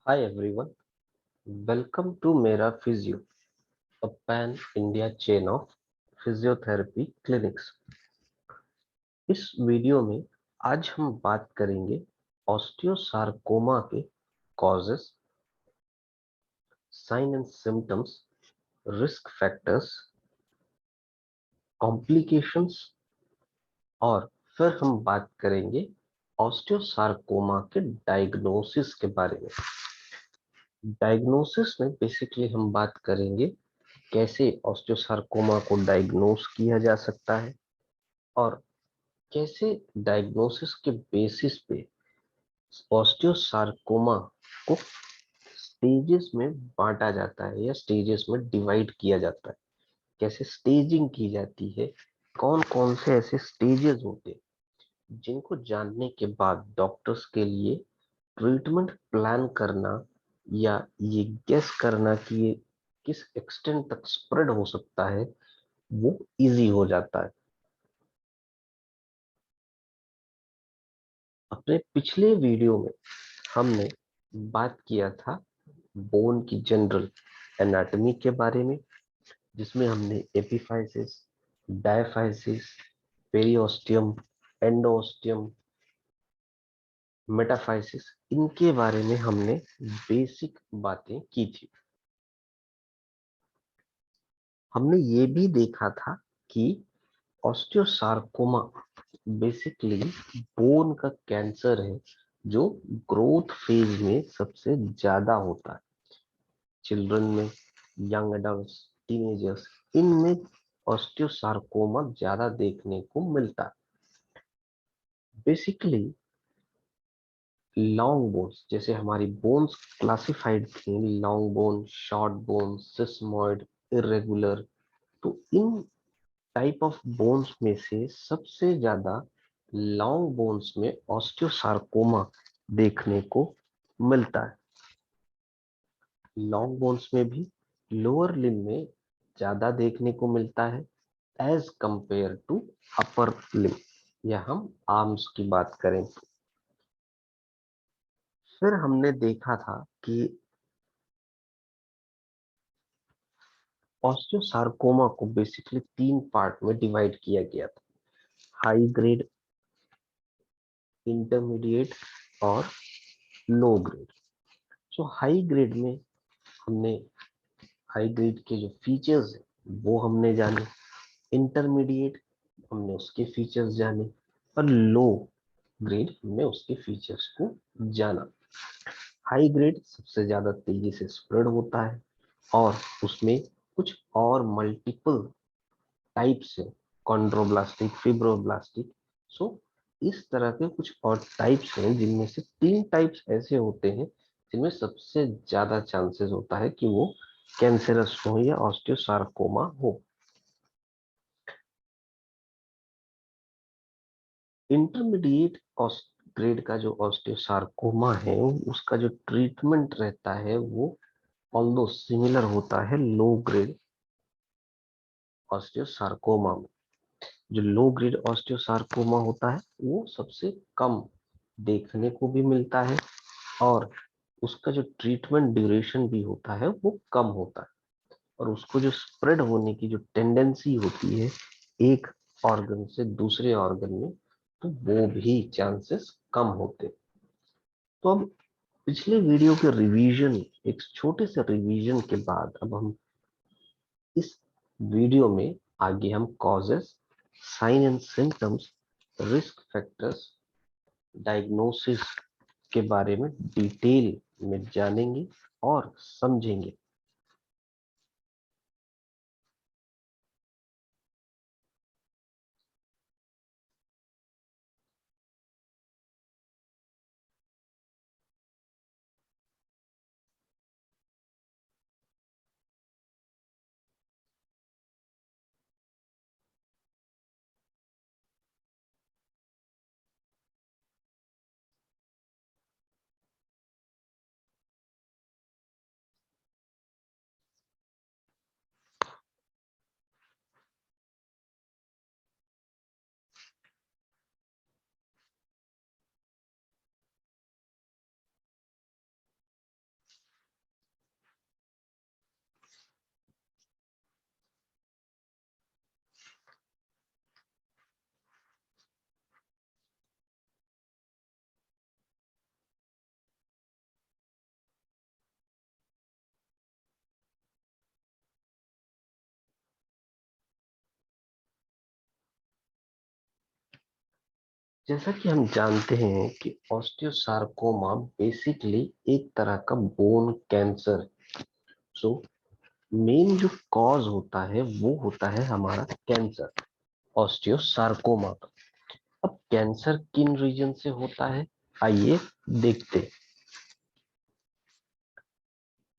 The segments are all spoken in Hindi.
Hi everyone, welcome to Mera Physio, a pan-India chain of physiotherapy clinics. इस वीडियो में आज हम बात करेंगे ऑस्टियोसार्कोमा के causes, sign and symptoms, risk factors, complications और फिर हम बात करेंगे ऑस्टियोसार्कोमा के डायग्नोसिस के बारे में। डायग्नोसिस में बेसिकली हम बात करेंगे कैसे ऑस्टियोसार्कोमा को डायग्नोस किया जा सकता है और कैसे डायग्नोसिस के बेसिस पे ऑस्टियोसार्कोमा को स्टेजेस में बांटा जाता है या स्टेजेस में डिवाइड किया जाता है, कैसे स्टेजिंग की जाती है, कौन कौन से ऐसे स्टेजेस होते हैं जिनको जानने के बाद डॉक्टर्स के लिए ट्रीटमेंट प्लान करना या ये गेस करना कि ये किस एक्सटेंट तक स्प्रेड हो सकता है वो इजी हो जाता है। अपने पिछले वीडियो में हमने बात किया था बोन की जनरल एनाटॉमी के बारे में, जिसमें हमने एपिफाइसिस, डायफाइसिस, पेरिओस्टियम, एंडोस्टियम, मेटाफाइसिस इनके बारे में हमने बेसिक बातें की थी। हमने ये भी देखा था कि ऑस्टियोसार्कोमा बेसिकली बोन का कैंसर है जो ग्रोथ फेज में सबसे ज्यादा होता है। चिल्ड्रन में, यंग एडल्ट्स, टीनेजर्स, इनमें ऑस्टियोसार्कोमा ज्यादा देखने को मिलता है। बेसिकली लॉन्ग बोन्स, जैसे हमारी बोन्स क्लासिफाइड थी long bone, short bone, sesamoid, irregular, तो इन टाइप ऑफ बोन्स में से सबसे ज्यादा लॉन्ग बोन्स में ऑस्टियोसार्कोमा देखने को मिलता है। लॉन्ग बोन्स में भी लोअर लिम्ब में ज्यादा देखने को मिलता है as compare to upper limb, या हम आर्म्स की बात करें तो। फिर हमने देखा था कि ऑस्टियोसार्कोमा को बेसिकली तीन पार्ट में डिवाइड किया गया था, हाई ग्रेड, इंटरमीडिएट और लो ग्रेड। सो हाई ग्रेड में हमने हाई ग्रेड के जो फीचर्स है वो हमने जाने, इंटरमीडिएट हमने उसके फीचर्स जाने और लो ग्रेड हमने उसके फीचर्स को जाना। हाई ग्रेड सबसे ज्यादा तेजी से स्प्रेड होता है और उसमें कुछ और मल्टीपल टाइप्स है, कॉन्ड्रोब्लास्टिक, फिब्रोब्लास्टिक। सो इस तरह के कुछ और टाइप्स हैं जिनमें से तीन टाइप्स ऐसे होते हैं जिनमें सबसे ज्यादा चांसेस होता है कि वो कैंसरस हो या ऑस्टियोसार्कोमा हो। इंटरमीडिएट ग्रेड का जो ऑस्टियोसार्कोमा है उसका जो ट्रीटमेंट रहता है वो ऑल्दो सिमिलर होता है लो ग्रेड ऑस्टियोसार्कोमा में। जो लो ग्रेड ऑस्टियोसार्कोमा होता है वो सबसे कम देखने को भी मिलता है और उसका जो ट्रीटमेंट ड्यूरेशन भी होता है वो कम होता है, और उसको जो स्प्रेड होने की जो टेंडेंसी होती है एक ऑर्गन से दूसरे ऑर्गन में, तो वो भी चांसेस कम होते हैं। तो अब पिछले वीडियो के रिवीजन, एक छोटे से रिवीजन के बाद अब हम इस वीडियो में आगे हम causes, sign and symptoms, risk factors, diagnosis के बारे में डिटेल में जानेंगे और समझेंगे। जैसा कि हम जानते हैं कि ऑस्टियोसार्कोमा बेसिकली एक तरह का बोन कैंसर। सो मेन जो कॉज होता है वो होता है हमारा कैंसर, ऑस्टियोसार्कोमा का। अब कैंसर किन रीजन से होता है, आइए देखते हैं।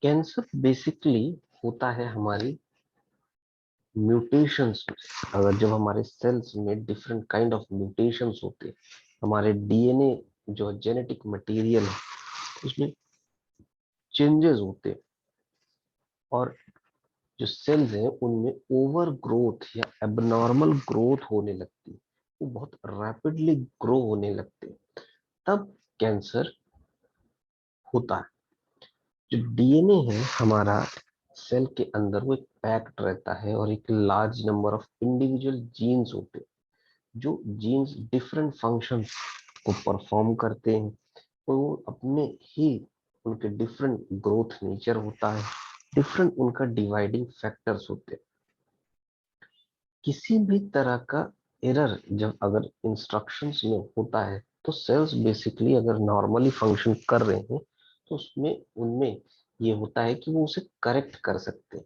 कैंसर बेसिकली होता है हमारी म्यूटेशंस में। अगर जब हमारे सेल्स में डिफरेंट काइंड ऑफ म्यूटेशंस होते हैं, हमारे डीएनए जो जेनेटिक मटेरियल है उसमें चेंजेस होते हैं, और जो सेल्स हैं उनमें ओवर ग्रोथ या एबनॉर्मल ग्रोथ होने लगती है, वो बहुत रैपिडली ग्रो होने लगते हैं, तब कैंसर होता है। जो डीएनए है हमारा सेल के अंदर वो एक पैक्ड रहता है, और एक large number of individual genes होते हैं। जो जीन्स डिफरेंट फंक्शंस को परफॉर्म करते हैं, और वो अपने ही उनके डिफरेंट ग्रोथ नेचर होता है, डिफरेंट उनका डिवाइडिंग फैक्टर्स होते हैं। किसी भी तरह का एरर जब अगर इंस्ट्रक्शंस में होता है, तो सेल्स बेसिकली अगर नॉर्मली फंक्शन कर रहे हैं तो उसमें उनमें ये होता है कि वो उसे करेक्ट कर सकते हैं,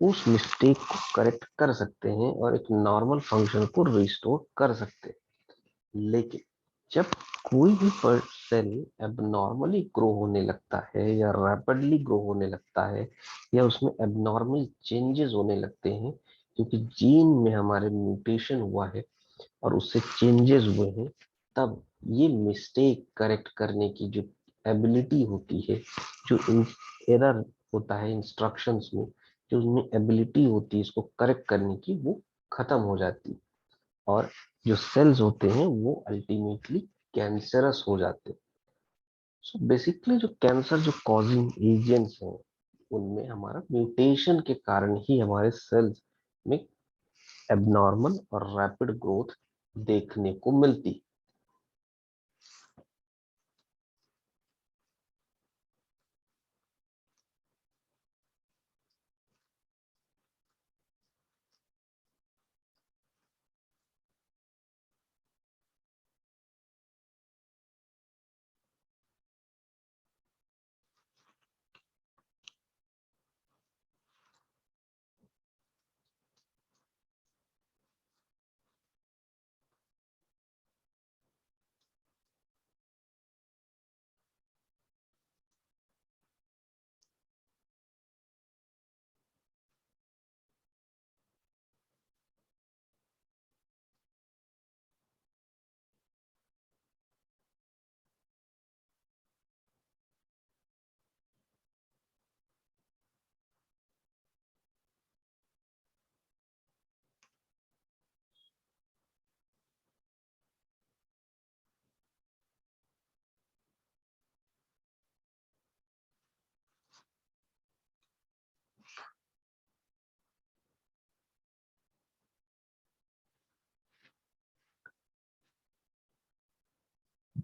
उस मिस्टेक को करेक्ट कर सकते हैं और एक नॉर्मल फंक्शन को रिस्टोर कर सकते हैं। लेकिन जब कोई भी सेल एबनॉर्मली ग्रो होने लगता है या रैपिडली ग्रो होने लगता है, या उसमें एबनॉर्मल चेंजेस होने लगते हैं, क्योंकि जीन में हमारे म्यूटेशन हुआ है और उससे चेंजेस हुए हैं, तब ये मिस्टेक करेक्ट करने की जो एबिलिटी होती है, जो एरर होता है इंस्ट्रक्शंस में, जो उसमें एबिलिटी होती है इसको करेक्ट करने की, वो खत्म हो जाती है, और जो सेल्स होते हैं वो अल्टीमेटली कैंसरस हो जाते हैं। सो बेसिकली जो कैंसर जो कॉजिंग एजेंट्स हैं, उनमें हमारा म्यूटेशन के कारण ही हमारे सेल्स में एबनॉर्मल और रैपिड ग्रोथ देखने को मिलती।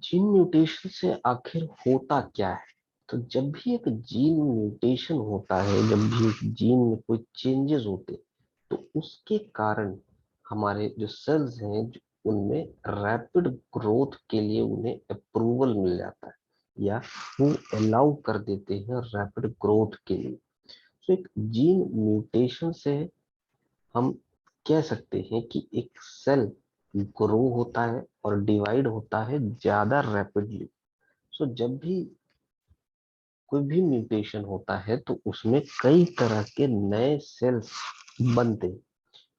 जीन म्यूटेशन से आखिर होता क्या है? तो जब भी एक जीन म्यूटेशन होता है, जब भी एक जीन में कोई चेंजेस होते हैं, तो उसके कारण हमारे जो सेल्स हैं उनमें रैपिड ग्रोथ के लिए उन्हें अप्रूवल मिल जाता है, या वो अलाउ कर देते हैं रैपिड ग्रोथ के लिए। तो एक जीन म्यूटेशन से हम कह सकते हैं कि एक सेल ग्रो होता है और डिवाइड होता है ज्यादा रैपिडली। सो जब भी कोई भी म्यूटेशन होता है तो उसमें कई तरह के नए सेल्स बनते हैं,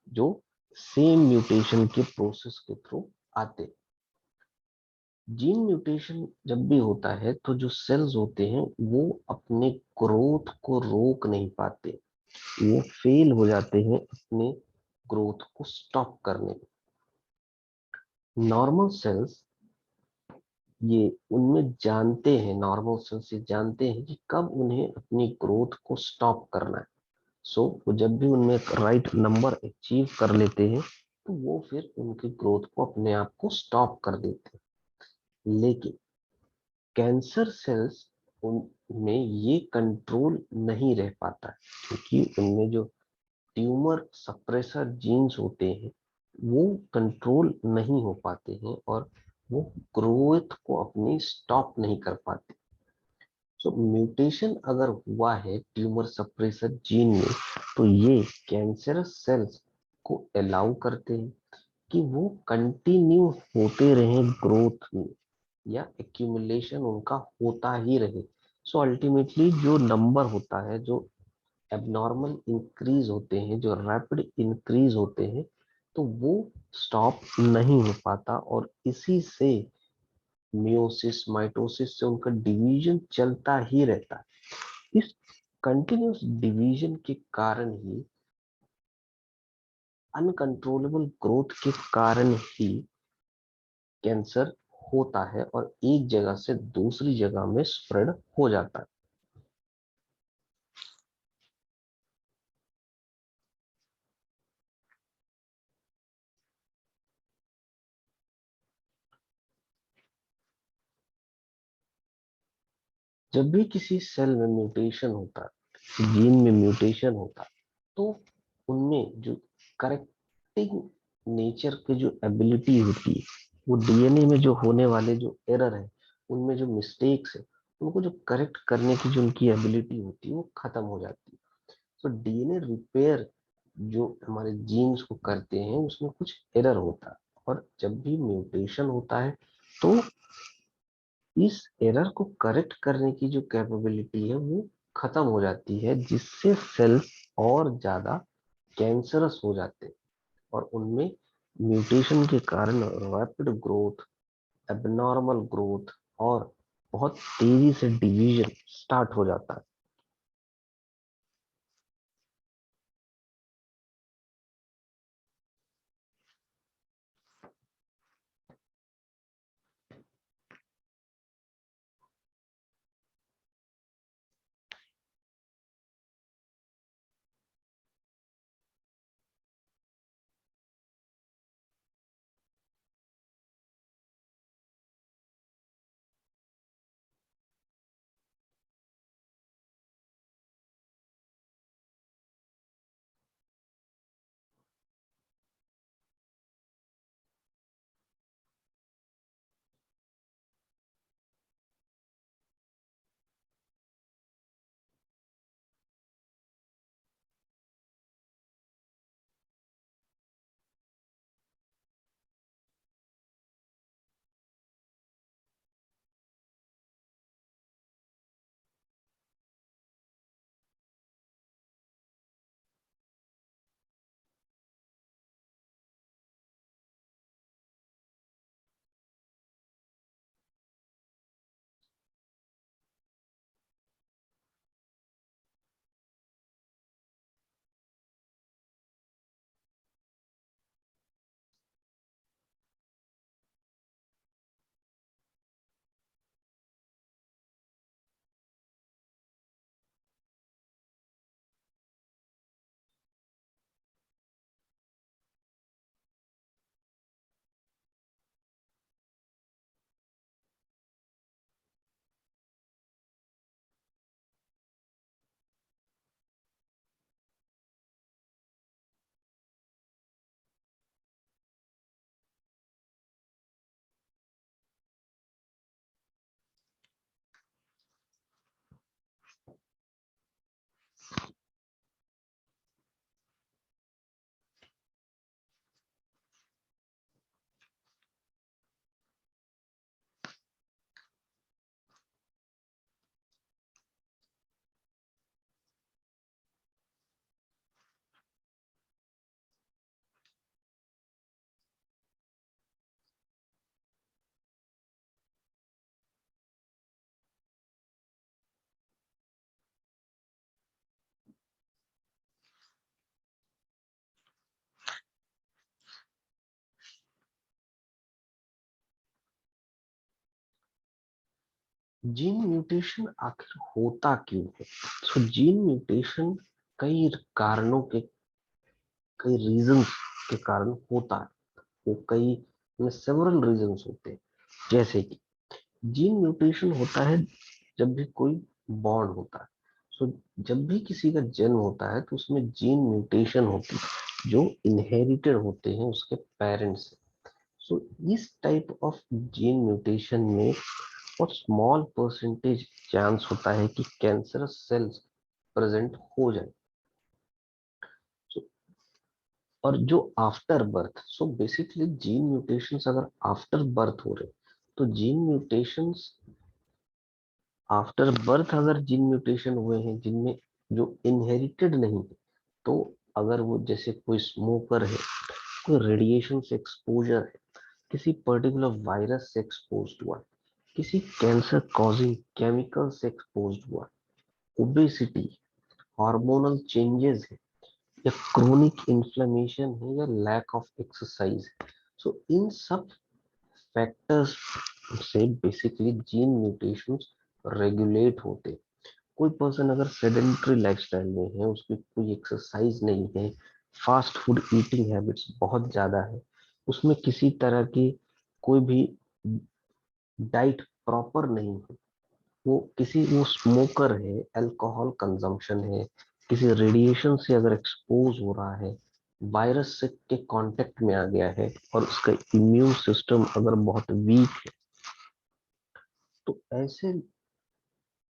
जो सेम म्यूटेशन के प्रोसेस के थ्रू आते हैं। जीन म्यूटेशन जब भी होता है तो जो सेल्स होते हैं वो अपने ग्रोथ को रोक नहीं पाते, वो फेल हो जाते हैं अपने ग्रोथ को स्टॉप करने में। नॉर्मल सेल्स ये उनमें जानते हैं, नॉर्मल सेल्स ये जानते हैं कि कब उन्हें अपनी ग्रोथ को स्टॉप करना है। सो वो जब भी उनमें एक राइट नंबर अचीव कर लेते हैं, तो वो फिर उनकी ग्रोथ को अपने आप को स्टॉप कर देते हैं। लेकिन कैंसर सेल्स उनमें ये कंट्रोल नहीं रह पाता है, क्योंकि उनमें जो ट्यूमर सप्रेसर जीन्स होते हैं वो कंट्रोल नहीं हो पाते हैं, और वो ग्रोथ को अपनी स्टॉप नहीं कर पाते। सो म्यूटेशन अगर हुआ है ट्यूमर सप्रेसर जीन में, तो ये कैंसरस सेल्स को अलाउ करते हैं कि वो कंटिन्यू होते रहें ग्रोथ में, या एक्यूमुलेशन उनका होता ही रहे। सो अल्टीमेटली जो नंबर होता है, जो एबनॉर्मल इंक्रीज होते हैं, जो रैपिड इंक्रीज होते हैं, तो वो स्टॉप नहीं हो पाता, और इसी से मियोसिस माइटोसिस से उनका डिवीजन चलता ही रहता है। इस कंटिन्यूस डिवीजन के कारण ही, अनकंट्रोलेबल ग्रोथ के कारण ही कैंसर होता है और एक जगह से दूसरी जगह में स्प्रेड हो जाता है। जब भी किसी सेल में म्यूटेशन होता है, किसी जीन में म्यूटेशन होता है, तो उनमें जो करेक्टिंग नेचर की जो एबिलिटी होती है, वो डीएनए में जो होने वाले जो एरर है, उनमें जो मिस्टेक्स है, उनको जो करेक्ट करने की जो उनकी एबिलिटी होती है, वो खत्म हो जाती है। तो डीएनए रिपेयर जो हमारे जीन्स को करते हैं, उसमें कुछ एरर होता है, और जब भी म्यूटेशन होता है, तो इस एरर को करेक्ट करने की जो कैपेबिलिटी है वो खत्म हो जाती है, जिससे सेल्स और ज्यादा कैंसरस हो जाते हैं, और उनमें म्यूटेशन के कारण रैपिड ग्रोथ, एबनॉर्मल ग्रोथ, और बहुत तेजी से डिवीजन स्टार्ट हो जाता है। जीन म्यूटेशन आखिर होता क्यों है? तो जीन म्यूटेशन कई कारणों के, कई रीजंस के कारण होता है। वो कई सेवरल रीजंस होते हैं। जैसे कि जीन म्यूटेशन होता है जब भी कोई बॉर्न होता है। सो जब भी किसी का जन्म होता है, तो उसमें जीन म्यूटेशन होती है, जो इनहेरिटेड होते हैं उसके पेरेंट्स से। सो इस टाइप ऑफ जीन म्यूटेशन में और स्मॉल परसेंटेज चांस होता है कि कैंसरस सेल्स प्रेजेंट हो जाए। So, और जो after birth, so basically gene mutations अगर आफ्टर बर्थ हो रहे, तो जीन म्यूटेशंस आफ्टर बर्थ अगर जीन म्यूटेशन हुए हैं जिनमें जो इनहेरिटेड नहीं है, तो अगर वो जैसे कोई स्मोकर है, कोई रेडिएशन से एक्सपोजर है, किसी पर्टिकुलर वायरस से एक्सपोज हुआ, किसी कैंसर कॉजिंग केमिकल से एक्सपोज हुआ, ओबेसिटी, हार्मोनल चेंजेस है, या क्रोनिक इन्फ्लेमेशन है, या लैक ऑफ एक्सरसाइज है, सो इन सब फैक्टर्स से बेसिकली जीन म्यूटेशंस रेगुलेट होते हैं। कोई पर्सन अगर सेडेंटरी लाइफस्टाइल में है, उसकी कोई एक्सरसाइज नहीं है, फास्ट फूड ईटिंग हैबिट्स बहुत ज्यादा है, उसमें किसी तरह की कोई भी डाइट प्रॉपर नहीं है, वो स्मोकर है, अल्कोहल कंजम्पशन है, किसी रेडिएशन से अगर एक्सपोज हो रहा है, वायरस से के कांटेक्ट में आ गया है, और उसका इम्यून सिस्टम अगर बहुत वीक है, तो ऐसे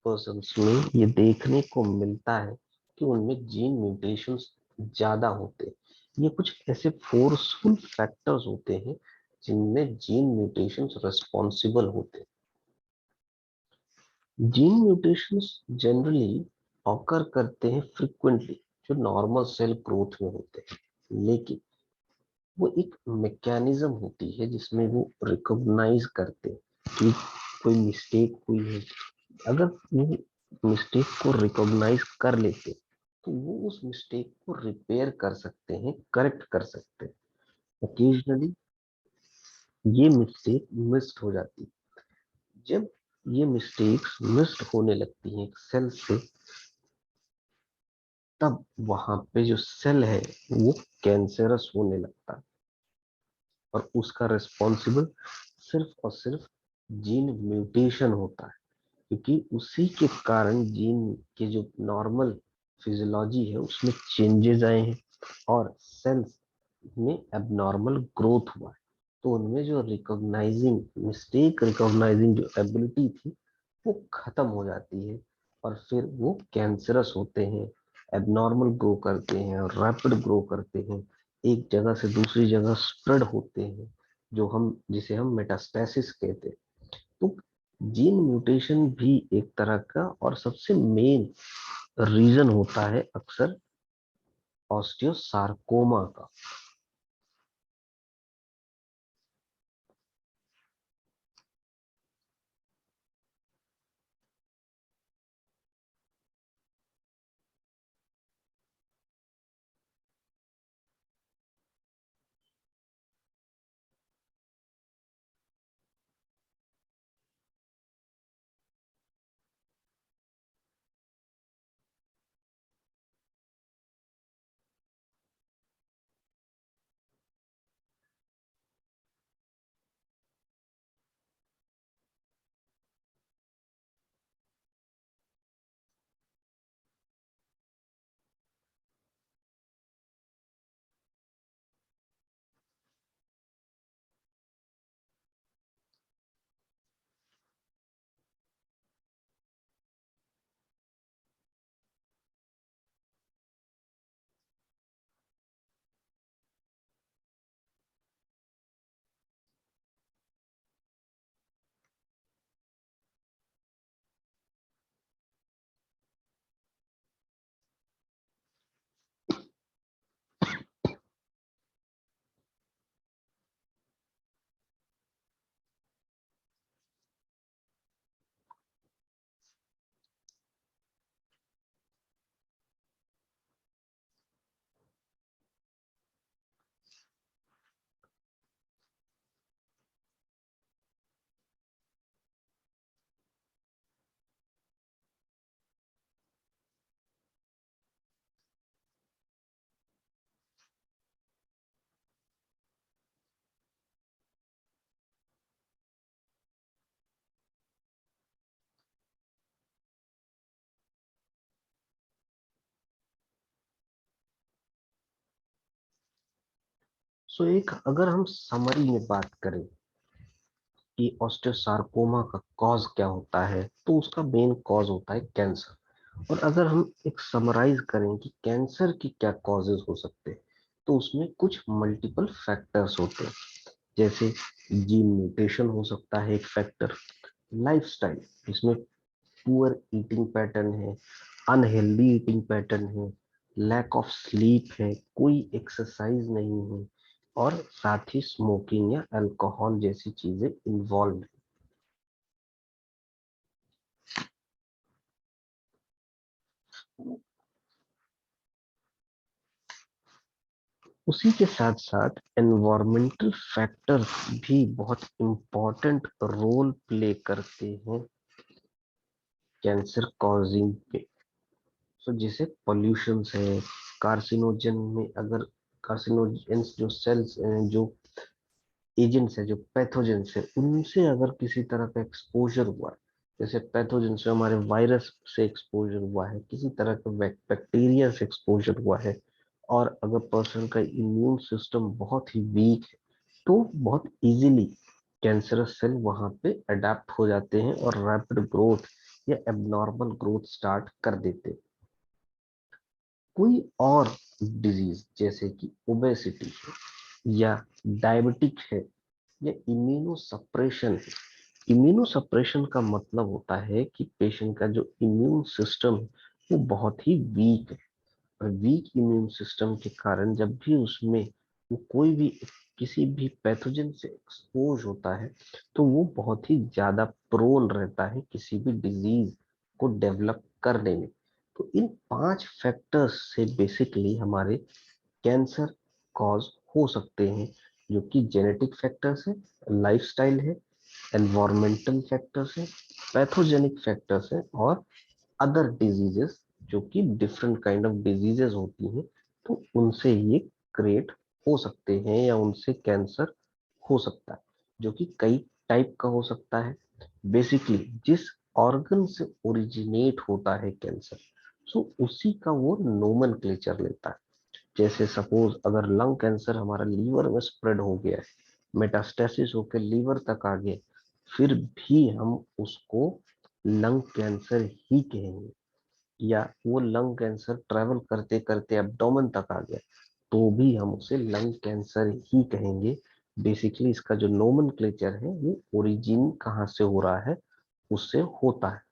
पर्सन्स में ये देखने को मिलता है कि उनमें जीन म्यूटेशंस ज्यादा होते हैं। ये कुछ ऐसे फोर्सफुल फैक्टर्स होते हैं जिनमें जीन म्यूटेशंस रिस्पॉन्सिबल होते हैं। जीन म्यूटेशंस जनरली ऑकर करते हैं फ्रिक्वेंटली, जो नॉर्मल सेल ग्रोथ में होते हैं, लेकिन वो एक मैकेनिज्म होती है जिसमें वो रिकॉग्नाइज करते हैं कि कोई मिस्टेक हुई है। अगर वो मिस्टेक को रिकॉग्नाइज कर लेते, तो वो उस मिस्टेक को रिपेयर कर सकते हैं, करेक्ट कर सकते हैं। ओकेजनली ये मिस्टेक मिस्ड हो जाती है। जब ये मिस्टेक्स मिस्ड होने लगती हैं एक सेल से, तब वहां पे जो सेल है वो कैंसरस होने लगता है, और उसका रिस्पॉन्सिबल सिर्फ और सिर्फ जीन म्यूटेशन होता है, क्योंकि उसी के कारण जीन के जो नॉर्मल फिजियोलॉजी है उसमें चेंजेस आए हैं, और सेल्स में एबनॉर्मल ग्रोथ हुआ है। तो उनमें जो रिकॉग्नाइजिंग मिस्टेक रिकॉग्नाइजिंग जो एबिलिटी थी वो खत्म हो जाती है, और फिर वो कैंसरस होते हैं, एबनॉर्मल ग्रो करते हैं, रैपिड ग्रो करते हैं, एक जगह से दूसरी जगह स्प्रेड होते हैं, जो हम जिसे हम मेटास्टेसिस कहते हैं। तो जीन म्यूटेशन भी एक तरह का और सबसे मेन रीजन होता है अक्सर ऑस्टियोसार्कोमा का। सो एक अगर हम समरी में बात करें कि ऑस्टियोसार्कोमा का कॉज क्या होता है, तो उसका मेन कॉज होता है कैंसर। और अगर हम एक समराइज करें कि कैंसर की क्या कॉजेज हो सकते हैं, तो उसमें कुछ मल्टीपल फैक्टर्स होते हैं। जैसे जीन म्यूटेशन हो सकता है एक फैक्टर, लाइफस्टाइल, इसमें पुअर ईटिंग पैटर्न है, अनहेल्दी ईटिंग पैटर्न है, लैक ऑफ स्लीप है, कोई एक्सरसाइज नहीं है, और साथ ही स्मोकिंग या अल्कोहल जैसी चीजें इन्वॉल्व। उसी के साथ साथ एनवायरमेंटल फैक्टर्स भी बहुत इम्पोर्टेंट रोल प्ले करते हैं कैंसर कॉजिंग पे। सो जैसे पॉल्यूशन है, कार्सिनोजन में अगर कार्सिनोजेंस जो सेल्स जो एजेंट्स है, जो पैथोजेंस है, उनसे अगर किसी तरह का एक्सपोजर हुआ है, जैसे पैथोजेंस से हमारे वायरस से एक्सपोजर हुआ है, किसी तरह का बैक्टीरिया से एक्सपोजर हुआ है, और अगर पर्सन का इम्यून सिस्टम बहुत ही वीक है, तो बहुत इजीली कैंसरस सेल वहां पे अडेप्ट हो जाते हैं और रैपिड ग्रोथ या एबनॉर्मल ग्रोथ स्टार्ट कर देते हैं। कोई और डिजीज जैसे कि ओबेसिटी है या डायबिटिक है या इम्यूनो सप्रेशन है। इम्यूनो सप्रेशन का मतलब होता है कि पेशेंट का जो इम्यून सिस्टम है वो बहुत ही वीक है, और वीक इम्यून सिस्टम के कारण जब भी उसमें वो कोई भी किसी भी पैथोजन से एक्सपोज होता है, तो वो बहुत ही ज्यादा प्रोन रहता है किसी भी डिजीज को डेवलप करने में। तो इन 5 फैक्टर्स से बेसिकली हमारे कैंसर कॉज हो सकते हैं, जो कि जेनेटिक फैक्टर्स है, लाइफस्टाइल है, एनवायरमेंटल फैक्टर्स है, पैथोजेनिक फैक्टर्स है, और अदर डिजीजेस, जो कि डिफरेंट काइंड ऑफ डिजीजेस होती हैं, तो उनसे ये क्रिएट हो सकते हैं या उनसे कैंसर हो सकता है, जो कि कई टाइप का हो सकता है। बेसिकली जिस ऑर्गन से ओरिजिनेट होता है कैंसर, सो उसी का वो नोमेनक्लेचर लेता है। जैसे सपोज अगर लंग कैंसर हमारा लीवर में स्प्रेड हो गया है, मेटास्टेसिस होकर लीवर तक आ गया, फिर भी हम उसको लंग कैंसर ही कहेंगे। या वो लंग कैंसर ट्रेवल करते करते एब्डोमेन तक आ गया, तो भी हम उसे लंग कैंसर ही कहेंगे। बेसिकली इसका जो नोमेनक्लेचर है वो ओरिजिन कहाँ से हो रहा है उससे होता है।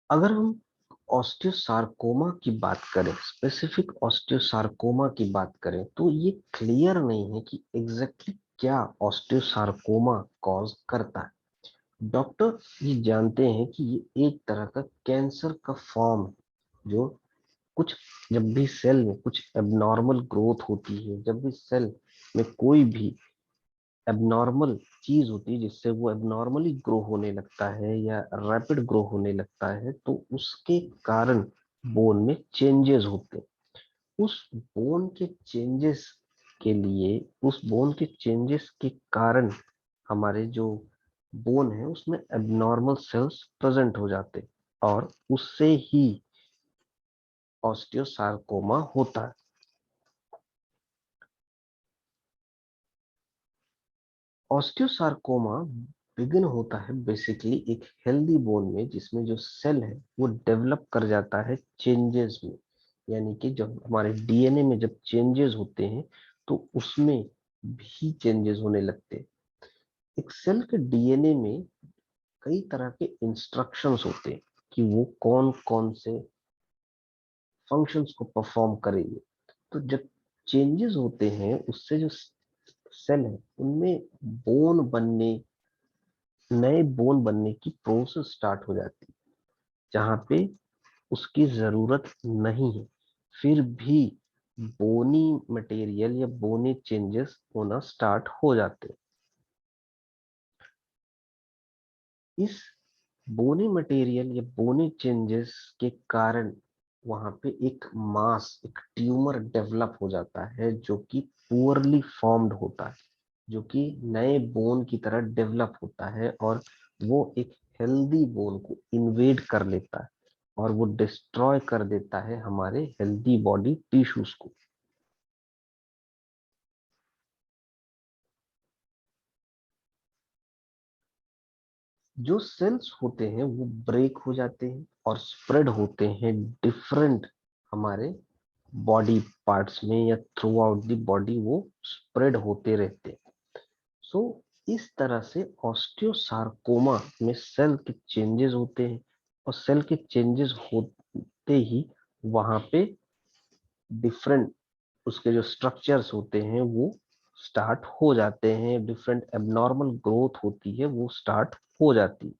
अगर हम ऑस्टियोसार्कोमा की बात करें, स्पेसिफिक ऑस्टियोसार्कोमा की बात करें, तो ये क्लियर नहीं है कि एग्जैक्टली क्या ऑस्टियोसार्कोमा कॉज करता है। डॉक्टर ये जानते हैं कि ये एक तरह का कैंसर का फॉर्म है, जो कुछ जब भी सेल में कुछ एबनॉर्मल ग्रोथ होती है, जब भी सेल में कोई भी एबनॉर्मल चीज होती है जिससे वो एबनॉर्मली ग्रो होने लगता है या रैपिड ग्रो होने लगता है, तो उसके कारण बोन में चेंजेस होते हैं। उस बोन के चेंजेस के लिए, उस बोन के चेंजेस के कारण हमारे जो बोन है उसमें एबनॉर्मल सेल्स प्रेजेंट हो जाते हैं, और उससे ही ऑस्टियोसार्कोमा होता है। ऑस्टियोसार्कोमा बिगिन होता है बेसिकली एक हेल्दी बोन में, जिसमें जो सेल है वो डेवलप कर जाता है चेंजेस में। यानी कि जब हमारे डीएनए में जब चेंजेस होते हैं तो उसमें भी चेंजेस होने लगते हैं। एक सेल के डीएनए में कई तरह के इंस्ट्रक्शंस होते हैं कि वो कौन कौन से फंक्शंस को परफॉर्म करेंगे। तो जब चेंजेस होते हैं उससे जो सेल है उनमें बोन बनने, नए बोन बनने की प्रोसेस स्टार्ट हो जाती है, जहां पे उसकी जरूरत नहीं है, फिर भी बोनी मटेरियल या बोने चेंजेस होना स्टार्ट हो जाते हैं। इस बोने मटेरियल या बोने चेंजेस के कारण वहां पे एक मास, एक ट्यूमर डेवलप हो जाता है, जो कि पुअरली फॉर्म्ड होता है, जो कि नए बोन की तरह डेवलप होता है, और वो एक हेल्दी बोन को इन्वेड कर लेता है और वो डिस्ट्रॉय कर देता है हमारे हेल्दी बॉडी टिश्यूज को। जो सेल्स होते हैं वो ब्रेक हो जाते हैं और स्प्रेड होते हैं डिफरेंट हमारे बॉडी पार्ट्स में, या थ्रू आउट द बॉडी वो स्प्रेड होते रहते हैं। सो इस तरह से ऑस्टियोसार्कोमा में सेल के चेंजेस होते हैं, और सेल के चेंजेस होते ही वहां पे डिफरेंट उसके जो स्ट्रक्चर्स होते हैं वो स्टार्ट हो जाते हैं, डिफरेंट एबनॉर्मल ग्रोथ होती है वो स्टार्ट हो जाती है।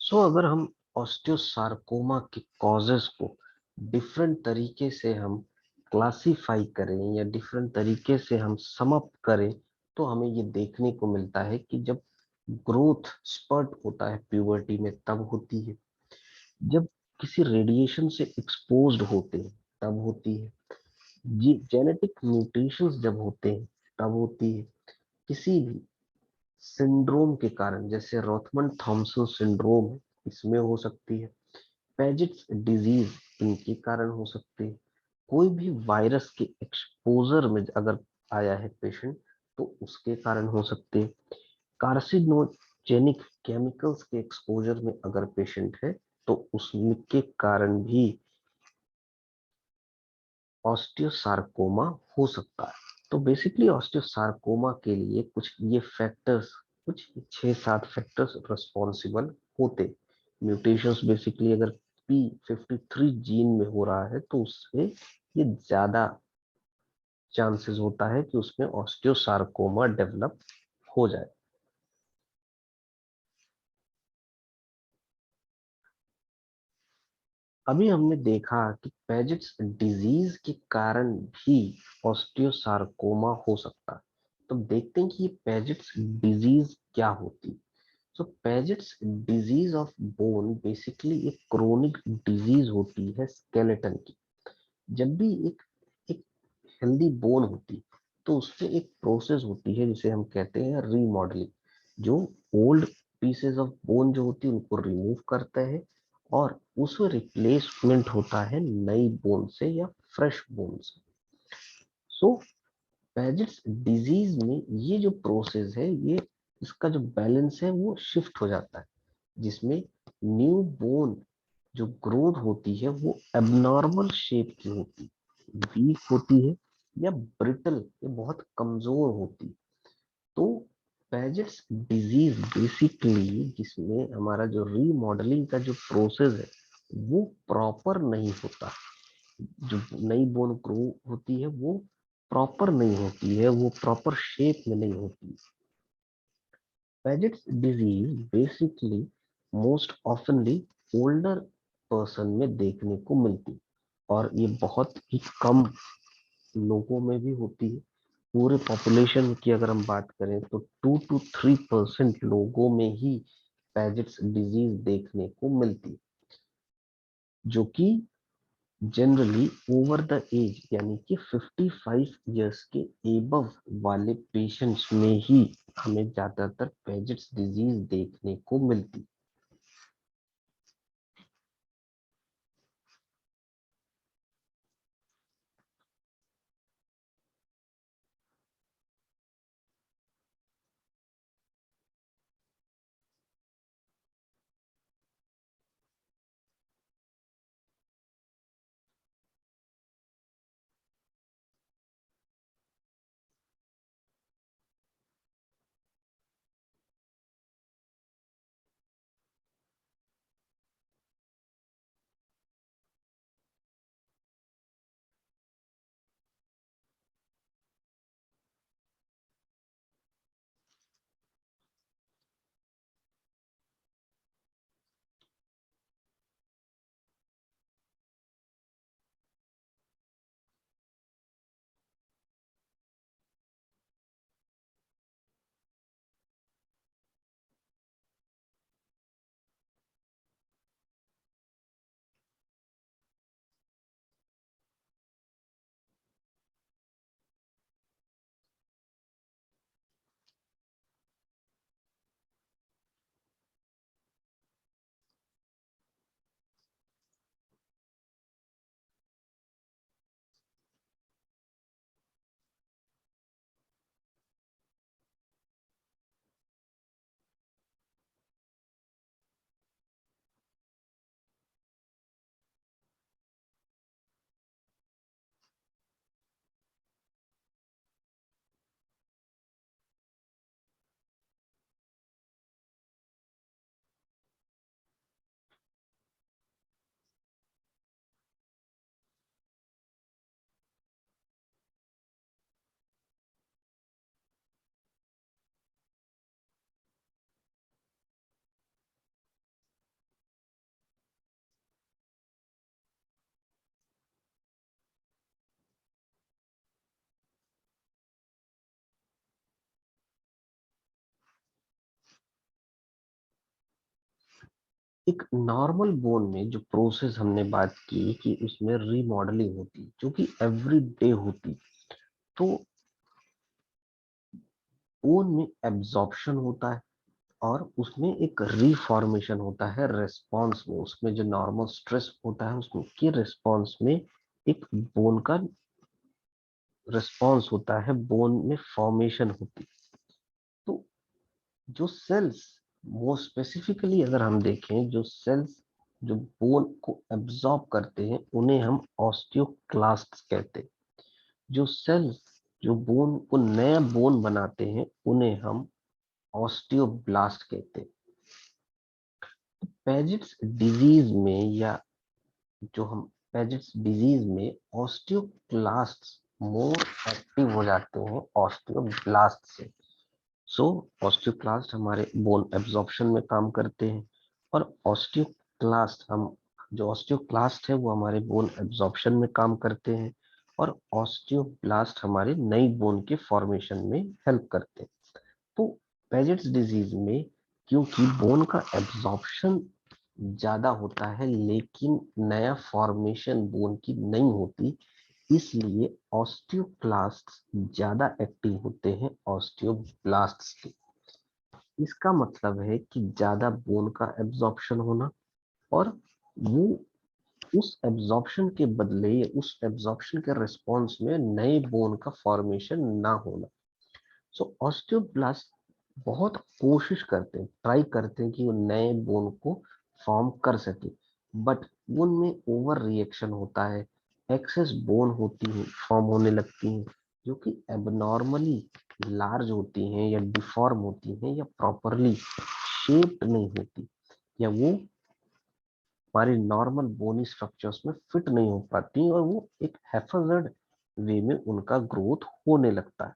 सो अगर हम ऑस्टियोसार्कोमा के कॉजेस को डिफरेंट तरीके से हम क्लासिफाई करें या डिफरेंट तरीके से हम सम अप करें, तो हमें ये देखने को मिलता है कि जब ग्रोथ स्पर्ट होता है प्यूबर्टी में तब होती है, जब किसी रेडिएशन से एक्सपोज्ड होते हैं तब होती है, जी जेनेटिक म्यूटेशंस जब होते हैं तब होती है, किसी भी सिंड्रोम के कारण, जैसे रोथमन थॉमसन सिंड्रोम है, इसमें हो सकती है, पेजिट्स डिजीज इनके कारण हो सकते हैं, कोई भी वायरस के एक्सपोजर में अगर आया है पेशेंट तो उसके कारण हो सकते हैं, कार्सिनो कार्सिनोजेनिक केमिकल्स के एक्सपोजर में अगर पेशेंट है तो उसके कारण भी ऑस्टियोसार्कोमा हो सकता है। तो बेसिकली ऑस्टियोसार्कोमा के लिए कुछ ये फैक्टर्स, कुछ 6-7 फैक्टर्स रिस्पॉन्सिबल होते। म्यूटेशंस बेसिकली अगर P53 जीन में हो रहा है तो उससे ये ज्यादा चांसेस होता है कि उसमें ऑस्टियोसार्कोमा डेवलप हो जाए। अभी हमने देखा कि पेजेट्स डिजीज के कारण भी ऑस्टियोसार्कोमा हो सकता है। तो देखते हैं कि ये पेजेट्स डिजीज क्या होती है। So Paget's disease of bone basically एक क्रोनिक डिजीज होती है स्केलेटन की। जब भी एक एक हेल्दी बोन होती तो उससे एक प्रोसेस होती है जिसे हम कहते हैं रीमॉडलिंग, जो ओल्ड पीसेस ऑफ बोन जो होती है उनको रिमूव करता है और उसमें रिप्लेसमेंट होता है नई बोन से या फ्रेश बोन से। सो पेजेट्स डिजीज में ये जो प्रोसेस है, ये इसका जो बैलेंस है वो शिफ्ट हो जाता है, जिसमें न्यू बोन जो ग्रोथ होती है वो एबनॉर्मल शेप की होती है, वीक होती है या ब्रिटल, ये बहुत कमजोर होती है। तो पेजेट्स डिजीज बेसिकली जिसमें हमारा जो रीमॉडलिंग का जो प्रोसेस है वो प्रॉपर नहीं होता। जो नई बोन ग्रो होती है वो प्रॉपर नहीं होती है, वो प्रॉपर शेप में नहीं होती। Piaget's disease basically most ऑफनली older person में देखने को मिलती, और ये बहुत ही कम लोगों में भी होती है। पूरे पॉपुलेशन की अगर हम बात करें तो 2 to 3% लोगों में ही पेजेट्स डिजीज देखने को मिलती, जो कि जनरली ओवर द एज यानी कि 55 इयर्स के एबव वाले पेशेंट्स में ही हमें ज्यादातर पेजेट्स डिजीज देखने को मिलती। एक नॉर्मल बोन में जो प्रोसेस हमने बात की कि उसमें रीमॉडलिंग होती जो कि एवरी डे होती, तो बोन में एब्जॉर्प्शन होता है और उसमें एक रीफॉर्मेशन होता है रेस्पॉन्स में, उसमें जो नॉर्मल स्ट्रेस होता है उसमें के रेस्पॉन्स में एक बोन का रिस्पॉन्स होता है, बोन में फॉर्मेशन होती। तो जो सेल्स मोर स्पेसिफिकली अगर हम देखें, जो सेल्स जो बोन को एब्जॉर्ब करते हैं उन्हें हम ऑस्टियोक्लास्ट कहते हैं। जो सेल्स जो बोन को नया बोन बनाते हैं उन्हें हम ऑस्टियोब्लास्ट कहते हैं। पेजिट्स डिजीज में या जो हम पेजिट्स डिजीज में ऑस्टियोक्लास्ट मोर एक्टिव हो जाते हैं ऑस्टियोब्लास्ट से। सो ऑस्टियोक्लास्ट हमारे बोन एब्जॉर्प्शन में काम करते हैं, और ऑस्टियोक्लास्ट हम जो ऑस्टियोक्लास्ट है वो हमारे बोन एब्जॉर्प्शन में काम करते हैं, और ऑस्टियोब्लास्ट हमारे नई बोन के फॉर्मेशन में हेल्प करते हैं। तो पेजेट्स डिजीज में क्योंकि बोन का एब्जॉर्प्शन ज्यादा होता है लेकिन नया फॉर्मेशन बोन की नहीं होती, इसलिए ऑस्टियोक्लास्ट ज्यादा एक्टिव होते हैं ऑस्टियोब्लास्ट्स के। इसका मतलब है कि ज्यादा बोन का एब्जॉर्प्शन होना, और वो उस एब्जॉर्प्शन के बदले या उस एब्जॉर्प्शन के रिस्पॉन्स में नए बोन का फॉर्मेशन ना होना। सो ऑस्टियोब्लास्ट बहुत कोशिश करते हैं, ट्राई करते हैं कि वो नए बोन को फॉर्म कर सके, बट उनमें ओवर रिएक्शन होता है, एक्सेस बोन होती है फॉर्म होने लगती हैं जो कि एबनॉर्मली लार्ज होती हैं या डिफॉर्म होती हैं या प्रॉपरली शेप्ड नहीं होती, या वो हमारी नॉर्मल बोनी स्ट्रक्चर्स में फिट नहीं हो पाती, और वो एक हैफर्ड वे में उनका ग्रोथ होने लगता है।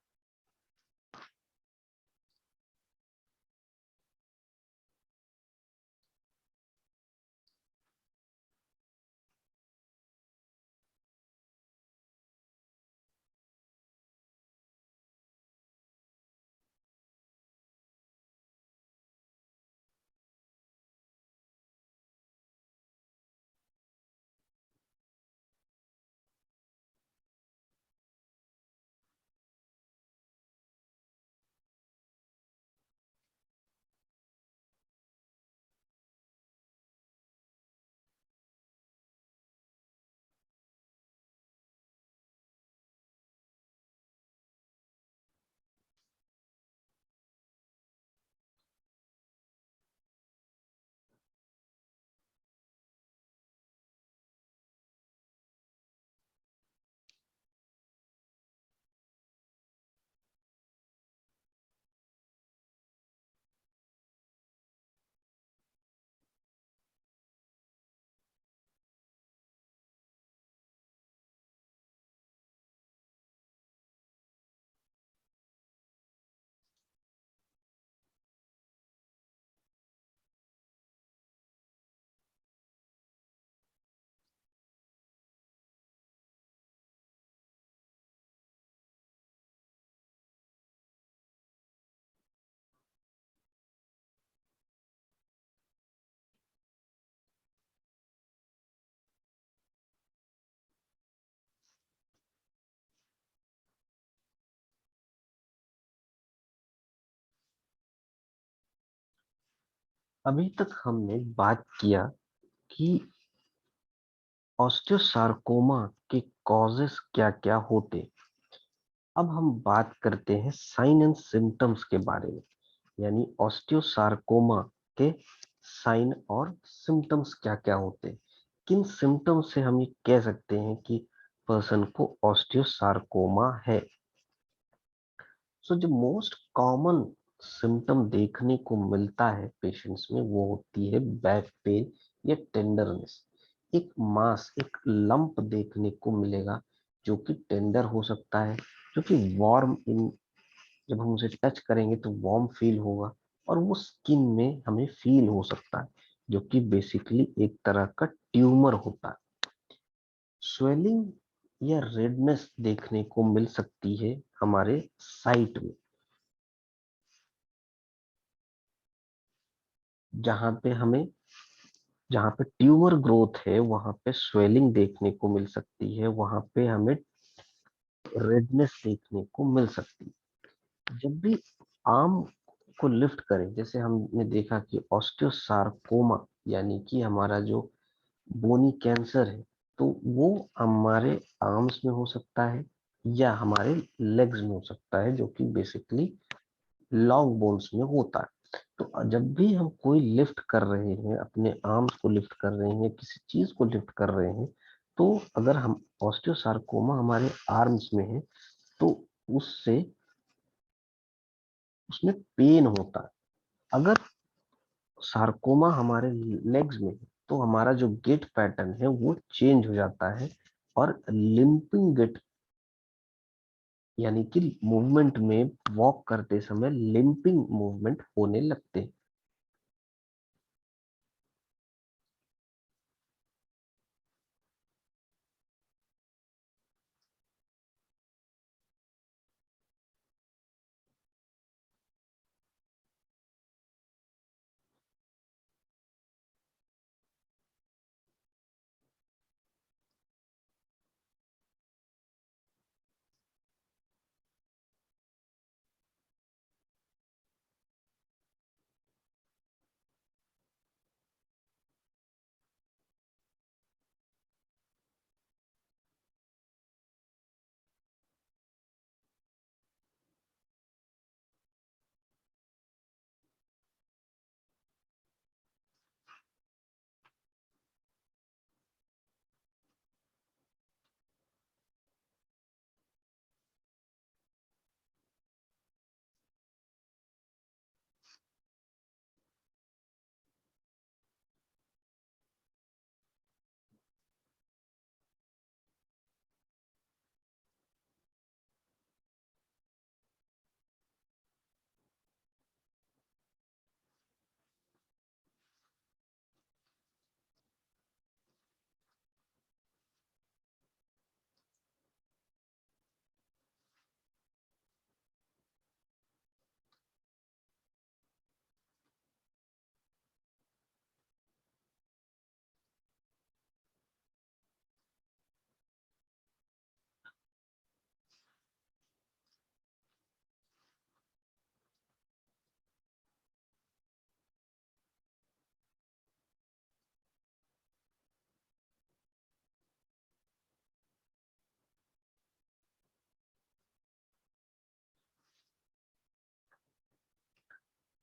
अभी तक हमने बात किया कि ऑस्टियोसार्कोमा के कॉजेस क्या क्या होते। अब हम बात करते हैं साइन एंड सिम्टम्स के बारे में, यानी ऑस्टियोसार्कोमा के साइन और सिम्टम्स क्या क्या होते हैं, किन सिम्टम्स से हम ये कह सकते हैं कि पर्सन को ऑस्टियोसार्कोमा है। सो जो मोस्ट कॉमन सिम्टम देखने को मिलता है पेशेंट्स में वो होती है बैक पेन या टेंडरनेस। एक मास एक लंप देखने को मिलेगा जो कि टेंडर हो सकता है, जो कि वार्म इन, जब हम उसे टच करेंगे तो वार्म फील होगा, और वो स्किन में हमें फील हो सकता है, जो कि बेसिकली एक तरह का ट्यूमर होता है। स्वेलिंग या रेडनेस देखने को मिल सकती है हमारे साइट में, जहां पे हमें जहां पे ट्यूमर ग्रोथ है वहां पे स्वेलिंग देखने को मिल सकती है, वहां पे हमें रेडनेस देखने को मिल सकती है। जब भी आर्म को लिफ्ट करें, जैसे हमने देखा कि ऑस्टियोसार्कोमा यानी कि हमारा जो बोनी कैंसर है, तो वो हमारे आर्म्स में हो सकता है या हमारे लेग्स में हो सकता है, जो कि बेसिकली लॉन्ग बोन्स में होता है। तो जब भी हम कोई लिफ्ट कर रहे हैं, अपने आर्म्स को लिफ्ट कर रहे हैं, किसी चीज को लिफ्ट कर रहे हैं, तो अगर हम ऑस्टियोसार्कोमा हमारे आर्म्स में है तो उससे उसमें पेन होता है। अगर सार्कोमा हमारे लेग्स में है तो हमारा जो गेट पैटर्न है वो चेंज हो जाता है और लिंपिंग गेट, यानी कि मूवमेंट में वॉक करते समय लिंपिंग मूवमेंट होने लगते हैं।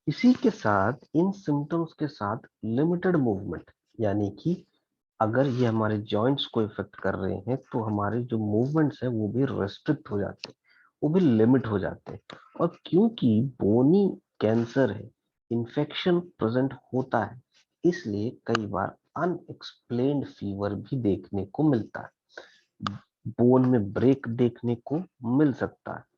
इसी के साथ इन सिम्टम्स के साथ लिमिटेड मूवमेंट, यानी कि अगर ये हमारे जॉइंट्स को इफेक्ट कर रहे हैं तो हमारे जो मूवमेंट्स है वो भी रेस्ट्रिक्ट हो जाते हैं, वो भी लिमिट हो जाते हैं। और क्योंकि बोनी कैंसर है, इन्फेक्शन प्रेजेंट होता है, इसलिए कई बार अनएक्सप्लेन्ड फीवर भी देखने को मिलता है, बोन में ब्रेक देखने को मिल सकता है।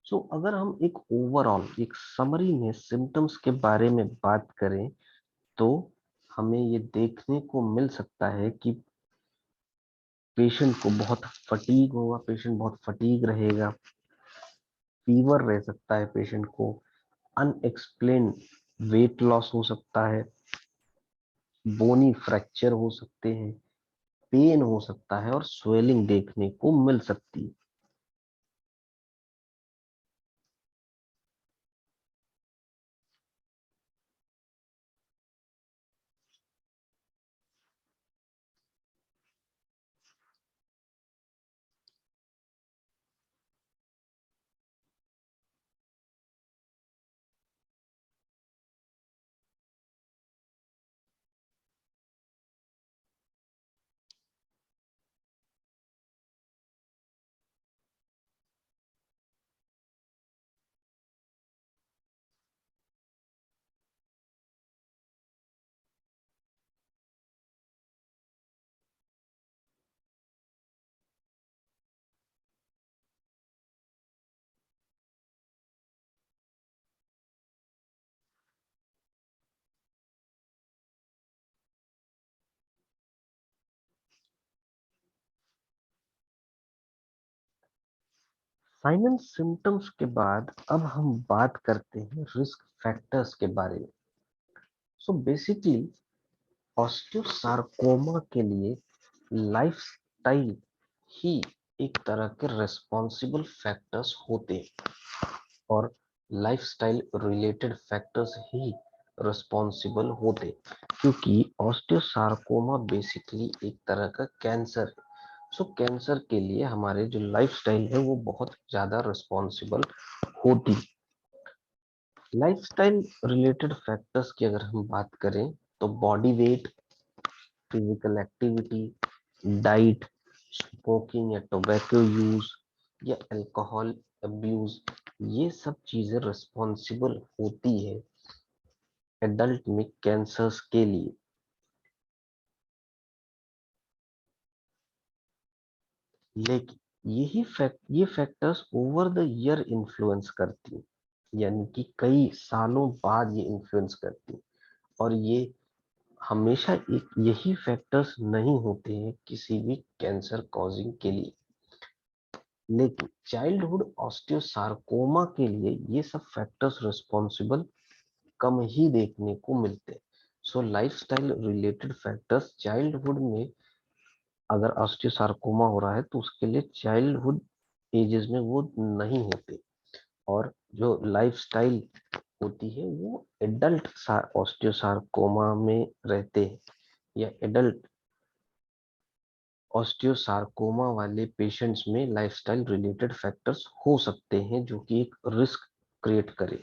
सो अगर हम एक ओवरऑल एक समरी में सिम्टम्स के बारे में बात करें तो हमें ये देखने को मिल सकता है कि पेशेंट को बहुत फटीग होगा, पेशेंट बहुत फटीग रहेगा, फीवर रह सकता है पेशेंट को, अनएक्सप्लेन वेट लॉस हो सकता है, बोनी फ्रैक्चर हो सकते हैं, पेन हो सकता है और स्वेलिंग देखने को मिल सकती है। साइन एंड सिम्टम्स के बाद अब हम बात करते हैं रिस्क फैक्टर्स के बारे में। सो बेसिकली ऑस्टियोसार्कोमा के लिए लाइफस्टाइल ही एक तरह के रिस्पॉन्सिबल फैक्टर्स होते हैं, और लाइफस्टाइल रिलेटेड फैक्टर्स ही रिस्पॉन्सिबल होते, क्योंकि ऑस्टियोसार्कोमा बेसिकली एक तरह का कैंसर है। सो कैंसर के लिए हमारे जो लाइफस्टाइल है वो बहुत ज्यादा रिस्पॉन्सिबल होती। लाइफस्टाइल रिलेटेड फैक्टर्स की अगर हम बात करें तो body weight, physical activity, diet, smoking या टोबैको यूज या अल्कोहल अब्यूज, ये सब चीजें रिस्पॉन्सिबल होती है एडल्ट में कैंसर्स के लिए। लेकिन ये factors over the year influence करती हैं, यानी कि कई सालों बाद ये इन्फ्लुएंस करती हैं। और ये हमेशा एक यही फैक्टर्स नहीं होते हैं किसी भी कैंसर कॉजिंग के लिए। लेकिन चाइल्डहुड ऑस्टियोसार्कोमा के लिए ये सब फैक्टर्स रिस्पॉन्सिबल कम ही देखने को मिलते हैं। सो लाइफस्टाइल रिलेटेड फैक्टर्स चाइल्डहुड में अगर ऑस्टियोसार्कोमा हो रहा है तो उसके लिए चाइल्डहुड एजेस में वो नहीं होते। और जो लाइफस्टाइल होती है वो एडल्ट ऑस्टियोसार्कोमा में रहते हैं, या एडल्ट ऑस्टियोसार्कोमा वाले पेशेंट्स में लाइफस्टाइल रिलेटेड फैक्टर्स हो सकते हैं जो कि एक रिस्क क्रिएट करे।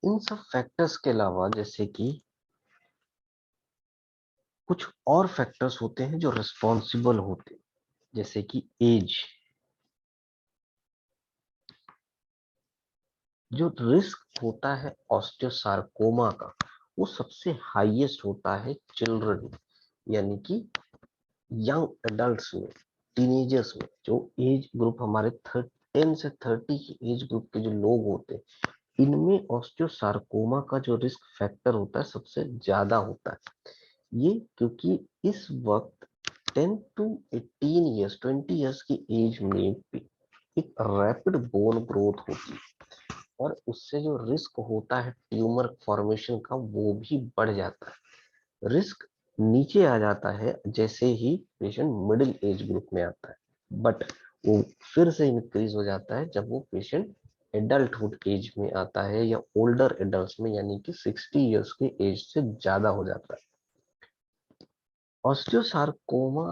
इन सब फैक्टर्स के अलावा जैसे कि कुछ और फैक्टर्स होते हैं जो रिस्पॉन्सिबल होते हैं, जैसे कि एज। जो रिस्क होता है ऑस्टियोसार्कोमा का वो सबसे हाईएस्ट होता है चिल्ड्रन, यानी कि यंग एडल्ट्स में, टीनेजर्स में। जो एज ग्रुप हमारे 10 से 30 की एज ग्रुप के जो लोग होते हैं, इनमें ऑस्टियोसार्कोमा का जो रिस्क फैक्टर होता है सबसे ज्यादा होता है। ये क्योंकि इस वक्त 10 टू 18 ईयर्स 20 ईयर्स की एज में भी एक रैपिड बोन ग्रोथ होती है, और उससे जो रिस्क होता है ट्यूमर फॉर्मेशन का वो भी बढ़ जाता है। रिस्क नीचे आ जाता है जैसे ही पेशेंट मिडिल एज ग्रुप में आता है, बट वो फिर से इंक्रीज हो जाता है जब वो पेशेंट एडल्टहुड एज में आता है या ओल्डर एडल्ट में, यानी कि 60 ईयर्स के एज से ज्यादा हो जाता है। ऑस्टियोसार्कोमा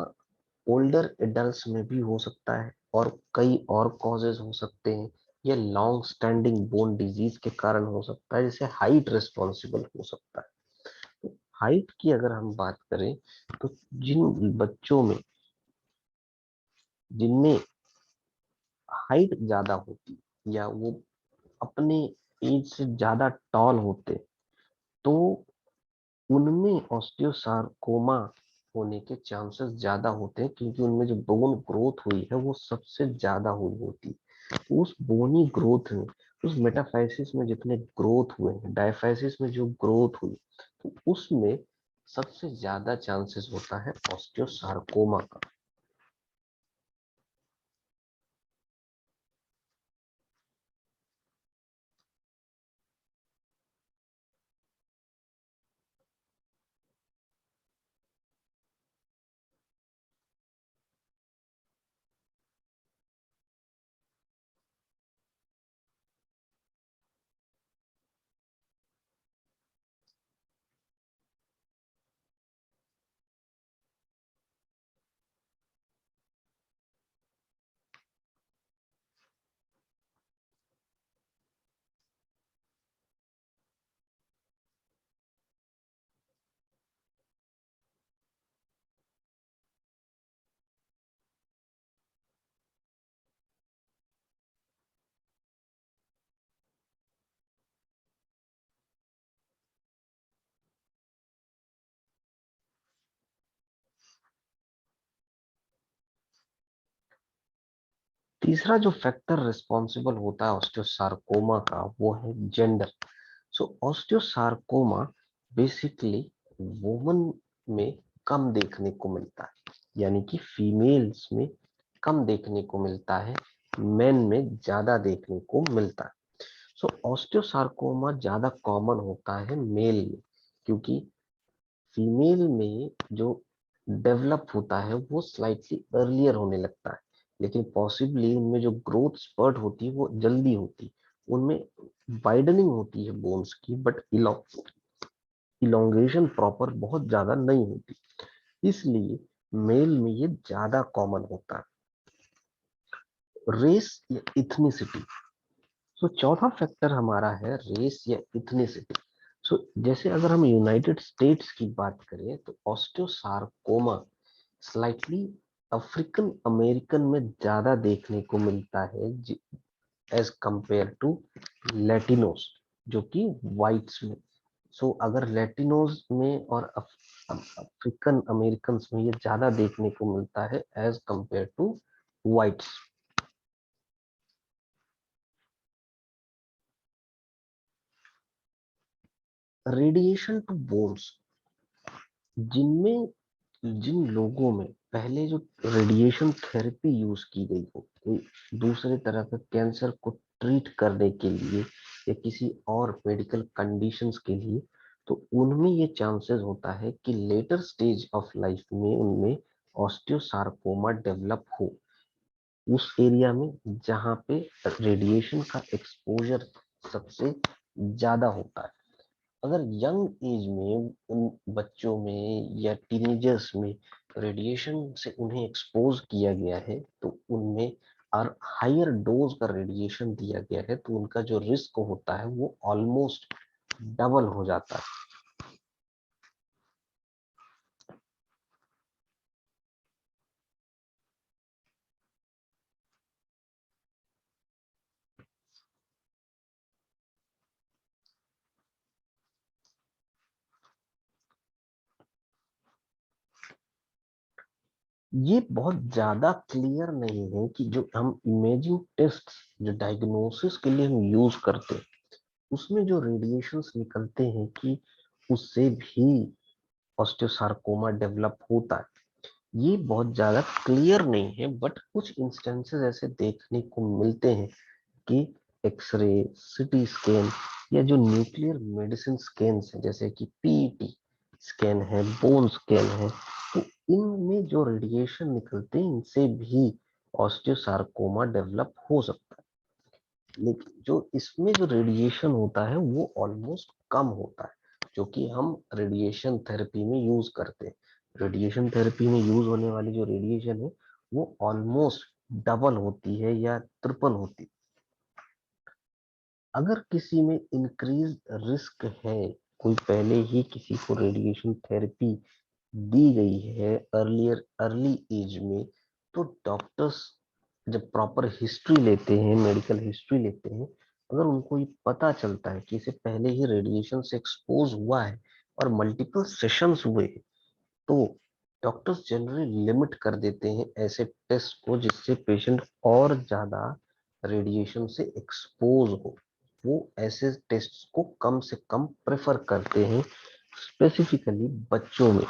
ओल्डर एडल्ट्स में भी हो सकता है, और कई और कॉजेज हो सकते हैं। ये लॉन्ग स्टैंडिंग बोन डिजीज के कारण हो सकता है, जैसे हाइट रिस्पॉन्सिबल हो सकता है। हाइट की अगर हम बात करें तो जिन बच्चों में जिनमें हाइट ज्यादा होती या वो अपने एज से ज्यादा टॉल होते, तो उनमें ऑस्टियोसार्कोमा होने के चांसेस ज्यादा होते हैं, क्योंकि उनमें जो बोन ग्रोथ हुई है वो सबसे ज्यादा हुई होती है। उस बोनी ग्रोथ में, उस मेटाफाइसिस में जितने ग्रोथ हुए हैं, डायफाइसिस में जो ग्रोथ हुई, तो उसमें सबसे ज्यादा चांसेस होता है ऑस्टियोसार्कोमा का। तीसरा जो फैक्टर रिस्पॉन्सिबल होता है ऑस्टियोसार्कोमा का, वो है जेंडर। सो ऑस्टियोसार्कोमा बेसिकली वुमन में कम देखने को मिलता है, यानी कि फीमेल्स में कम देखने को मिलता है, मेन में ज्यादा देखने को मिलता है। सो ऑस्टियोसार्कोमा ज्यादा कॉमन होता है मेल में, क्योंकि फीमेल में जो डेवलप होता है वो स्लाइटली अर्लियर होने लगता है, लेकिन पॉसिबली उनमें जो ग्रोथ स्पर्ट होती है वो जल्दी होती है। उनमें वाइडनिंग होती है बोन्स की, बट इलोंगेशन प्रॉपर बहुत ज्यादा नहीं होती, इसलिए मेल में ये ज्यादा कॉमन होता है। रेस या इथनिसिटी। सो चौथा फैक्टर हमारा है रेस या इथनिसिटी। सो जैसे अगर हम यूनाइटेड स्टेट्स की बात करें तो ऑस्टियोसार्कोमा स्लाइटली अफ्रीकन अमेरिकन में ज्यादा देखने को मिलता है एज कंपेयर टू लेटिनोस, जो कि व्हाइट्स में। सो अगर लेटिनोस में और अफ्रीकन अमेरिकन में ये ज्यादा देखने को मिलता है as compare to whites. Radiation to bones, जिनमें जिन लोगों में पहले जो रेडिएशन थेरेपी यूज की गई हो, कोई दूसरे तरह का कैंसर को ट्रीट करने के लिए या किसी और मेडिकल कंडीशंस के लिए, तो उनमें ये चांसेस होता है कि लेटर स्टेज ऑफ लाइफ में उनमें ऑस्टियोसार्कोमा डेवलप हो, उस एरिया में जहाँ पे रेडिएशन का एक्सपोजर सबसे ज्यादा होता है। अगर यंग एज में उन बच्चों में या टीनेजर्स में रेडिएशन से उन्हें एक्सपोज किया गया है, तो उनमें और हायर डोज का रेडिएशन दिया गया है, तो उनका जो रिस्क होता है वो ऑलमोस्ट डबल हो जाता है। ये बहुत ज्यादा क्लियर नहीं है कि जो हम इमेजिंग टेस्ट, जो डायग्नोसिस के लिए हम यूज करते हैं, उसमें जो रेडिएशंस निकलते हैं कि उससे भी ऑस्टियोसार्कोमा डेवलप होता है, ये बहुत ज्यादा क्लियर नहीं है। बट कुछ इंस्टेंसेस ऐसे देखने को मिलते हैं कि एक्सरे, सिटी स्कैन या जो न्यूक्लियर मेडिसिन स्कैन है, जैसे कि पीईटी स्कैन है, बोन स्कैन है, तो इनमें जो रेडिएशन निकलते हैं इनसे भी ऑस्टियोसार्कोमा डेवलप हो सकता है। लेकिन जो इसमें जो रेडिएशन होता है वो ऑलमोस्ट कम होता है, जो कि हम रेडिएशन थेरेपी में यूज करते हैं। रेडिएशन थेरेपी में यूज होने वाली जो रेडिएशन है वो ऑलमोस्ट डबल होती है या ट्रिपल होती है। अगर किसी में इंक्रीज रिस्क है कोई पहले ही किसी को रेडिएशन थेरेपी दी गई है अर्ली एज में, तो डॉक्टर्स जब प्रॉपर हिस्ट्री लेते हैं, मेडिकल हिस्ट्री लेते हैं, अगर उनको ये पता चलता है कि इसे पहले ही रेडिएशन से एक्सपोज हुआ है और मल्टीपल सेशंस हुए, तो डॉक्टर्स जनरली लिमिट कर देते हैं ऐसे टेस्ट को जिससे पेशेंट और ज्यादा रेडिएशन से एक्सपोज हो। वो ऐसे टेस्ट को कम से कम प्रेफर करते हैं, स्पेसिफिकली बच्चों में।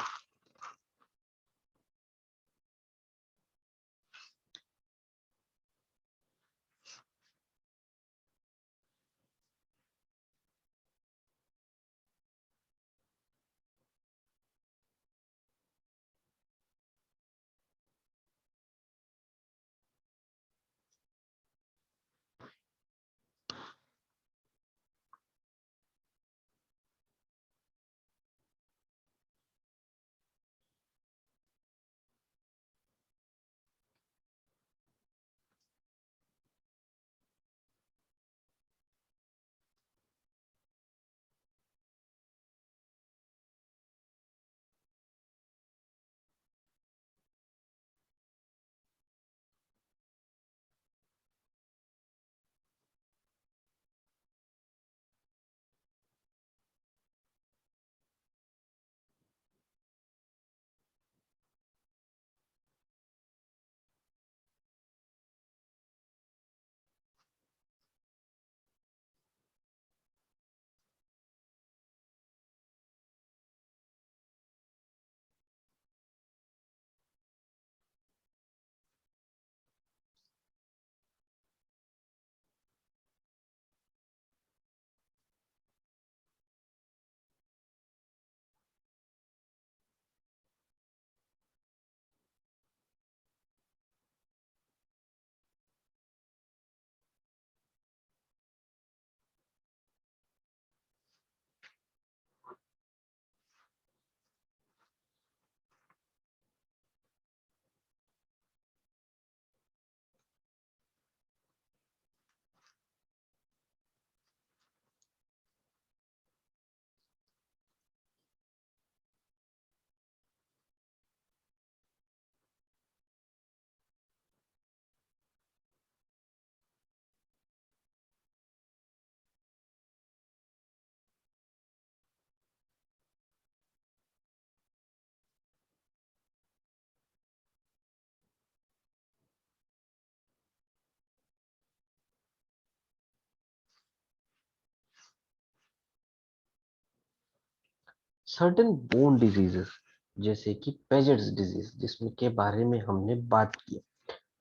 सर्टेन बोन डिजीजेस जैसे कि पेजेट्स डिजीज, जिसमें के बारे में हमने बात की,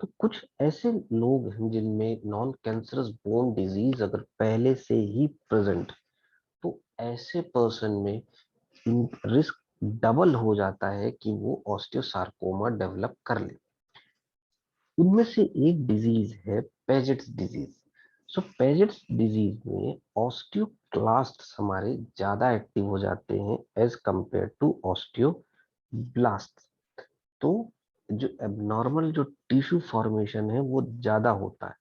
तो कुछ ऐसे लोग हैं जिनमें नॉन कैंसरस बोन डिजीज अगर पहले से ही प्रेजेंट, तो ऐसे पर्सन में रिस्क डबल हो जाता है कि वो ऑस्टियोसार्कोमा डेवलप कर ले। उनमें से एक डिजीज है पेजेट्स डिजीज। सो पेजेट्स डिजीज में ऑस्टियोक्लास्ट हमारे ज्यादा एक्टिव हो जाते हैं एज कंपेयर टू ऑस्टियोब्लास्ट। तो जो एबनॉर्मल जो टिश्यू फॉर्मेशन है वो ज्यादा होता है,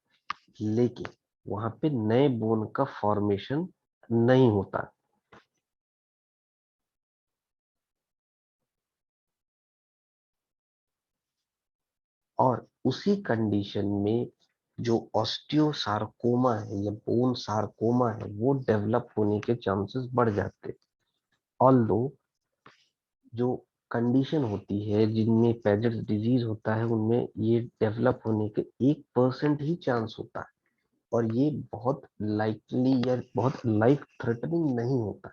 लेकिन वहां पे नए बोन का फॉर्मेशन नहीं होता। और उसी कंडीशन में जो ऑस्टियोसार्कोमा है या बोन सार्कोमा है वो डेवलप होने के चांसेस बढ़ जाते हैं। ऑल्दो जो कंडीशन होती है जिनमें पेजेट्स डिजीज होता है उनमें ये डेवलप होने के 1% ही चांस होता है, और ये बहुत लाइकली या बहुत लाइफ थ्रेटनिंग नहीं होता,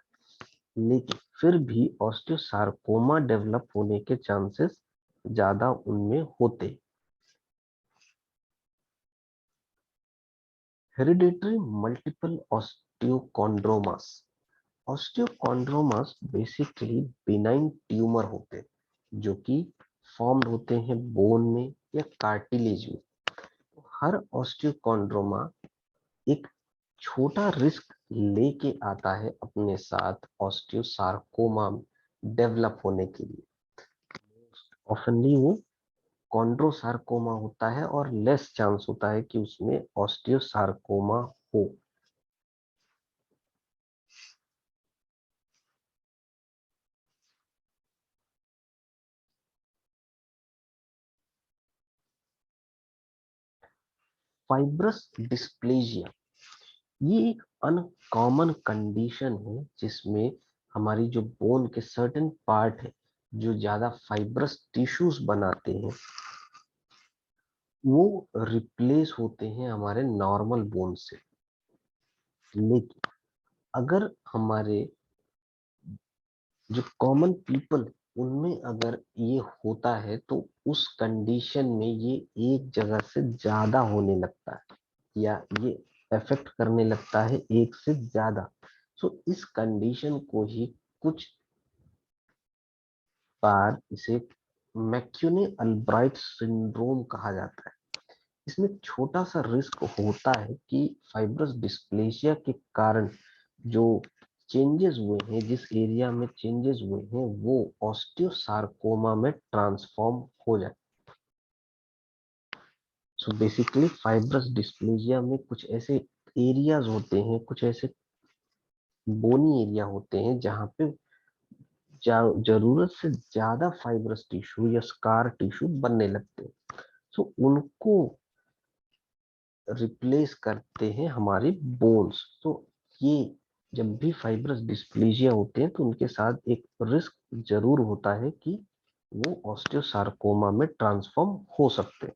लेकिन फिर भी ऑस्टियोसार्कोमा डेवलप होने के चांसेस ज्यादा उनमें होते। Hereditary multiple osteochondromas. Osteochondromas basically benign tumour होते हैं जो कि फॉर्म्ड होते हैं बोन में या कार्टिलेज में। हर ऑस्टियोकॉन्ड्रोमा एक छोटा रिस्क लेके आता है अपने साथ ऑस्टियोसार्कोमा डेवलप होने के लिए। ऑफनली वो कॉन्ड्रोसार्कोमा होता है और लेस चांस होता है कि उसमें ऑस्टियोसार्कोमा हो। फाइब्रस डिस्प्लेजिया ये एक अनकॉमन कंडीशन है जिसमें हमारी जो बोन के सर्टेन पार्ट है जो ज्यादा फाइब्रस टिश्यूज बनाते हैं वो रिप्लेस होते हैं हमारे नॉर्मल बोन से। लेकिन अगर हमारे जो कॉमन पीपल उनमें अगर ये होता है तो उस कंडीशन में ये एक जगह से ज्यादा होने लगता है या ये अफेक्ट करने लगता है एक से ज्यादा। सो इस कंडीशन को ही कुछ बार इसे मैक्यूने अल्ब्राइट सिंड्रोम कहा जाता है। इसमें छोटा सा रिस्क होता है कि फाइब्रस डिस्प्लेसिया के कारण जो चेंजेस हुए हैं जिस एरिया में चेंजेस हुए हैं वो ऑस्टियोसार्कोमा में ट्रांसफॉर्म हो जाए। सो बेसिकली फाइब्रस डिस्प्लेसिया में कुछ ऐसे एरियाज होते हैं, कुछ ऐसे बोनी एरिया होते हैं जहां पे जरूरत से ज्यादा फाइब्रस टिश्यू या स्कार टिश्यू बनने लगते हैं। सो उनको रिप्लेस करते हैं हमारे बोन्स। तो ये जब भी फाइब्रस डिस्प्लेजिया होते हैं तो उनके साथ एक रिस्क जरूर होता है कि वो ऑस्टियोसार्कोमा में ट्रांसफॉर्म हो सकते हैं।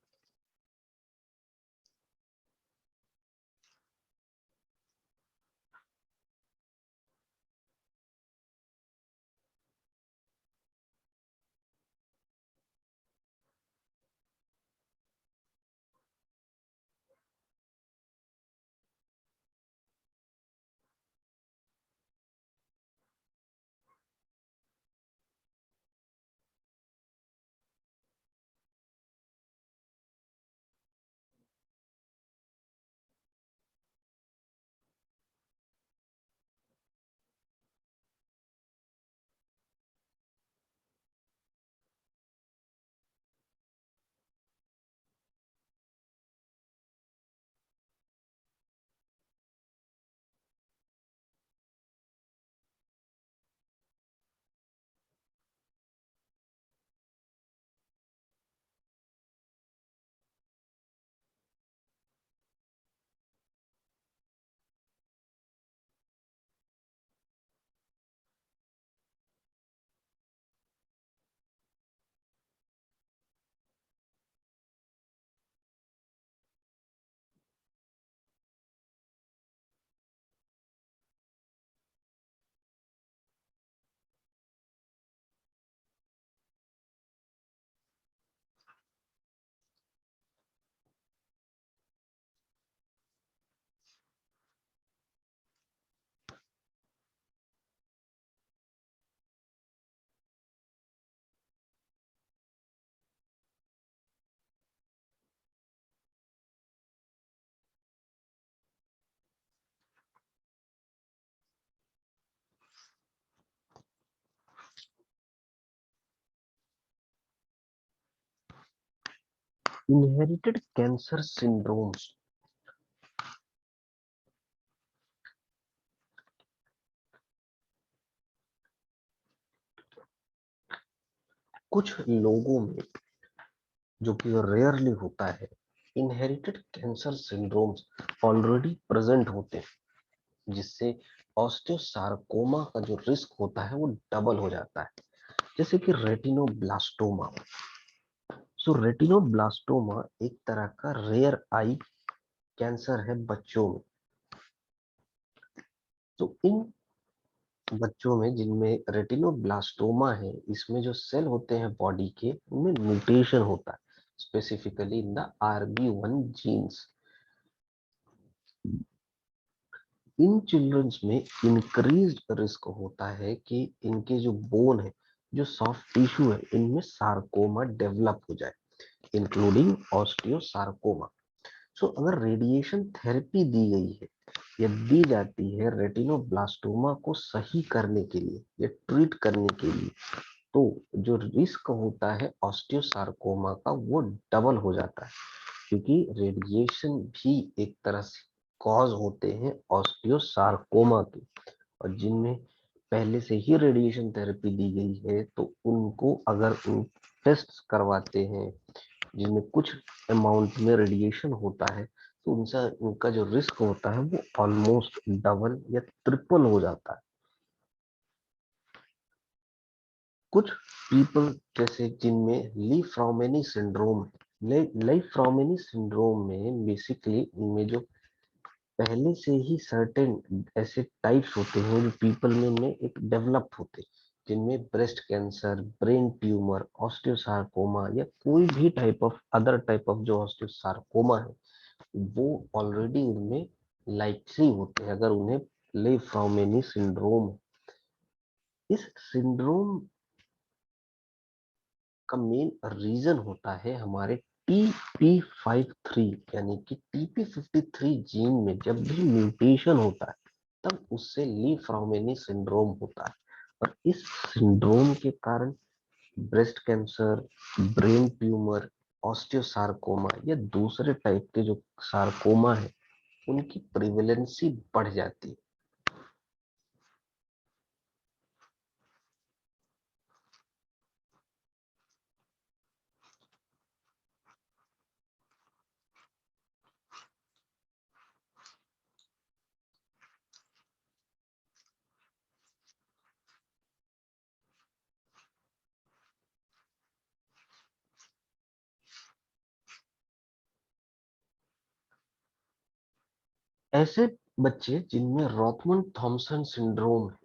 इनहेरिटेड कैंसर सिंड्रोम्स कुछ लोगों में जो कि रेयरली होता है, inherited cancer syndromes already present होते हैं जिससे ऑस्टियोसार्कोमा का जो रिस्क होता है वो डबल हो जाता है। जैसे कि रेटिनोब्लास्टोमा। सो रेटिनोब्लास्टोमा एक तरह का रेयर आई कैंसर है बच्चों में। तो इन बच्चों में जिनमें रेटिनोब्लास्टोमा है इसमें जो सेल होते हैं बॉडी के उनमें म्यूटेशन होता है specifically in the RB1 genes. इन चिल्ड्रंस में इंक्रीज रिस्क होता है कि इनके जो बोन है, जो सॉफ्ट टिश्यू है, इनमें सार्कोमा डेवलप हो जाए इंक्लूडिंग ऑस्टियोसार्कोमा। सो अगर रेडिएशन थेरेपी दी गई है या दी जाती है रेटिनोब्लास्टोमा को सही करने के लिए या ट्रीट करने के लिए तो जो रिस्क होता है ऑस्टियोसार्कोमा का वो डबल हो जाता है क्योंकि रेडिएशन भी एक तरह से कॉज होते हैं ऑस्टियोसार्कोमा के। और जिनमें पहले से ही रेडिएशन थेरेपी दी गई है तो उनको अगर उन टेस्ट करवाते हैं जिनमें कुछ अमाउंट में रेडिएशन होता है तो उनसे उनका जो रिस्क होता है वो ऑलमोस्ट डबल या ट्रिपल हो जाता है। कुछ पीपल जैसे जिनमें ली फ्रॉमेनी सिंड्रोम है, ली फ्रॉमेनी सिंड्रोम में बेसिकली इनमें जो पहले से ही सर्टेन ऐसे टाइप्स होते हैं जो पीपल में उनमें एक डेवलप होते हैं, जिनमें breast cancer, brain tumour, osteosarcoma या कोई भी type of other type of जो ऑस्टियोसार्कोमा है वो ऑलरेडी उनमें लाइकली होते हैं अगर उन्हें ले फ्रॉमेनी सिंड्रोम। इस सिंड्रोम का मेन रीजन होता है हमारे TP53 यानी कि TP53 जीन में जब भी म्यूटेशन होता है तब उससे ली फ्रॉमेनी सिंड्रोम होता है। और इस सिंड्रोम के कारण breast cancer, brain tumour, osteosarcoma या दूसरे टाइप के जो सार्कोमा है उनकी प्रिवेलेंसी बढ़ जाती है। ऐसे बच्चे जिनमें रॉथमन थॉमसन सिंड्रोम है,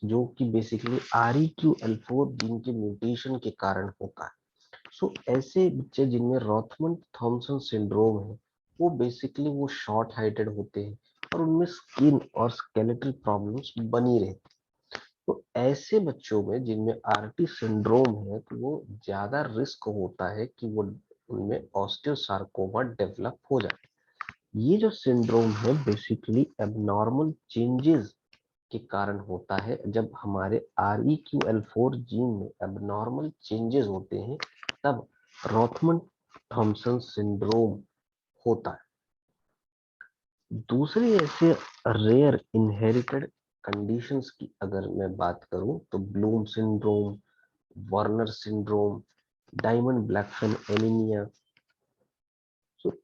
जो कि बेसिकली REQL4 जीन के म्यूटेशन के कारण होता है। ऐसे बच्चे जिनमें रॉथमन थॉमसन सिंड्रोम है वो बेसिकली वो शॉर्ट हाइटेड होते हैं और उनमें स्किन और स्केलेटल प्रॉब्लम्स बनी रहती। तो ऐसे बच्चों में जिनमें RT सिंड्रोम है तो वो ज्यादा रिस्क होता है कि वो उनमें ऑस्टियोसार्कोमा डेवलप हो जाए। ये जो सिंड्रोम है बेसिकली एबनॉर्मल चेंजेस के कारण होता है। जब हमारे REQL4 जीन में एबनॉर्मल चेंजेस होते हैं तब रॉथमन थॉमसन सिंड्रोम होता है। दूसरी ऐसे रेयर इनहेरिटेड कंडीशंस की अगर मैं बात करूं तो Bloom syndrome, Werner syndrome, Diamond Blackfan anaemia.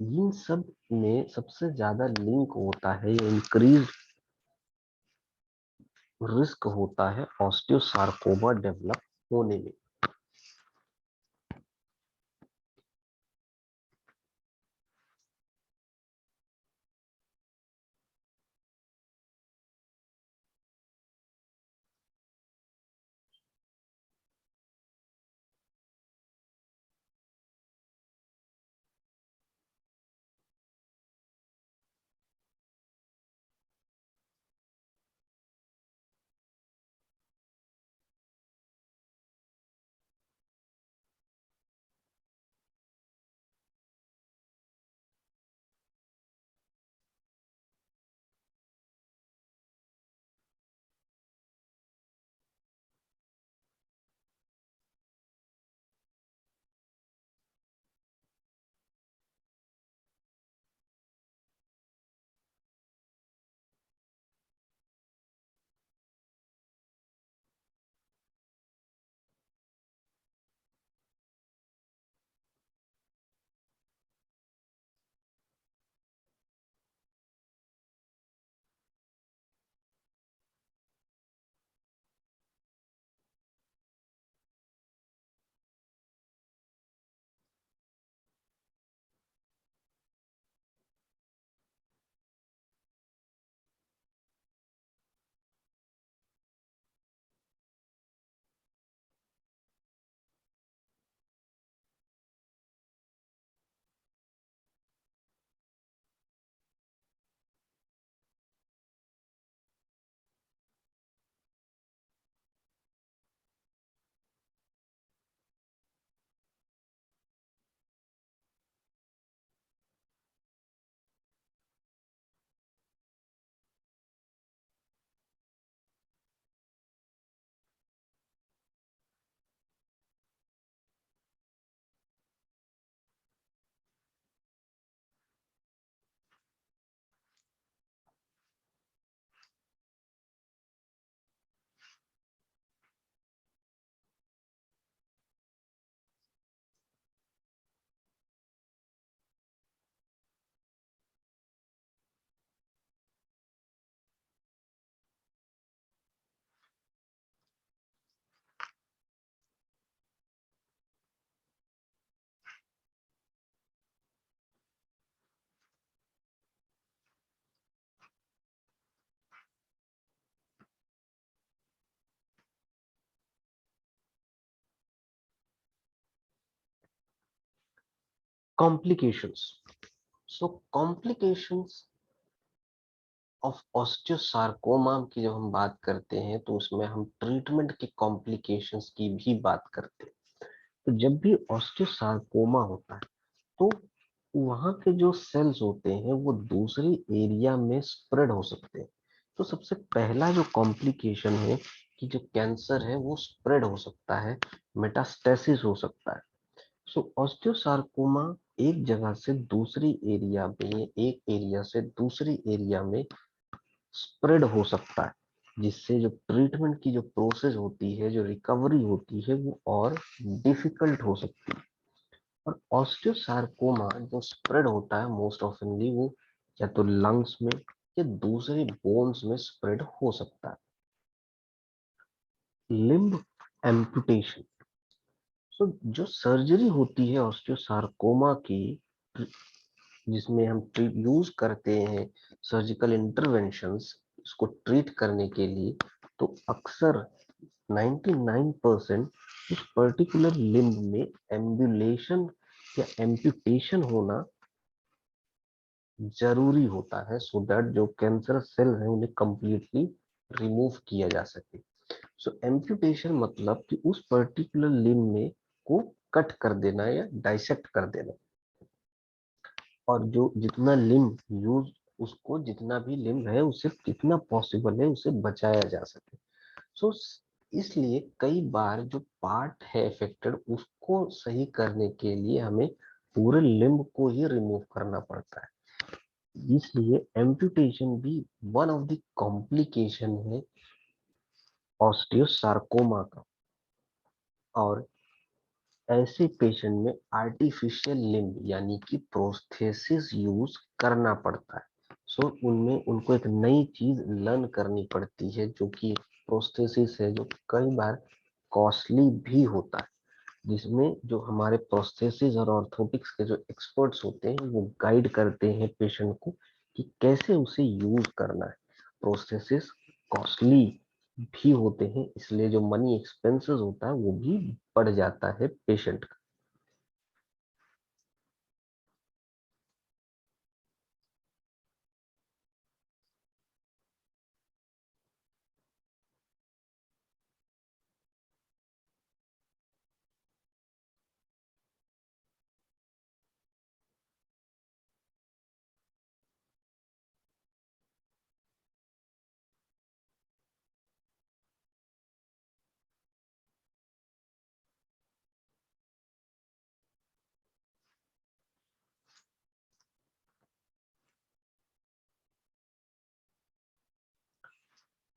इन सब में सबसे ज्यादा लिंक होता है या इंक्रीज रिस्क होता है ऑस्टियोसार्कोमा डेवलप होने में। Complications. So complications of osteosarcoma की जब हम बात करते हैं तो उसमें हम ट्रीटमेंट के कॉम्प्लिकेशंस की भी बात करते हैं। तो जब भी ऑस्टियोसार्कोमा होता है तो वहां के जो सेल्स होते हैं वो दूसरी एरिया में स्प्रेड हो सकते हैं। तो सबसे पहला जो कॉम्प्लिकेशन है कि जो कैंसर है वो स्प्रेड हो सकता है, मेटास्टेसिस हो सकता है। सो ऑस्टियोसार्कोमा एक जगह से दूसरी एरिया में, एक एरिया से दूसरी एरिया में स्प्रेड हो सकता है, जिससे जो ट्रीटमेंट की जो प्रोसेस होती है, जो रिकवरी होती है, वो और डिफिकल्ट हो सकती है। और ऑस्टियोसार्कोमा जो स्प्रेड होता है मोस्ट ऑफनली वो या तो लंग्स में या दूसरे बोन्स में स्प्रेड हो सकता है। Limb amputation. सो जो सर्जरी होती है ऑस्टियोसार्कोमा की, जिसमें हम यूज करते हैं सर्जिकल इंटरवेंशंस इसको ट्रीट करने के लिए, तो अक्सर 99% उस पर्टिकुलर लिम्ब में एम्बुलेशन या एम्पुटेशन होना जरूरी होता है, सो दैट जो कैंसर सेल है उन्हें कंप्लीटली रिमूव किया जा सके। सो एम्पुटेशन मतलब कि उस पर्टिकुलर लिम्ब में को कट कर देना या डाइसेक्ट कर देना, और जो जितना लिम्ब यूज, उसको जितना भी लिम्ब है उसे कितना पॉसिबल है उसे बचाया जा सके। सो इसलिए कई बार जो पार्ट है अफेक्टेड उसको सही करने के लिए हमें पूरे लिम्ब को ही रिमूव करना पड़ता है। इसलिए एम्पुटेशन भी वन ऑफ द कॉम्प्लिकेशन है ऑस्टियोसार्कोमा का। और ऐसे पेशेंट में आर्टिफिशियल लिम्ब यानी कि प्रोस्थेसिस यूज करना पड़ता है। सो उनमें उनको एक नई चीज लर्न करनी पड़ती है जो कि प्रोस्थेसिस है, जो कई बार कॉस्टली भी होता है, जिसमें जो हमारे प्रोस्थेसिस और ऑर्थोटिक्स के जो एक्सपर्ट्स होते हैं वो गाइड करते हैं पेशेंट को कि कैसे उसे यूज करना है। प्रोस्थेसिस कॉस्टली भी होते हैं, इसलिए जो मनी एक्सपेंसेस होता है वो भी बढ़ जाता है पेशेंट का।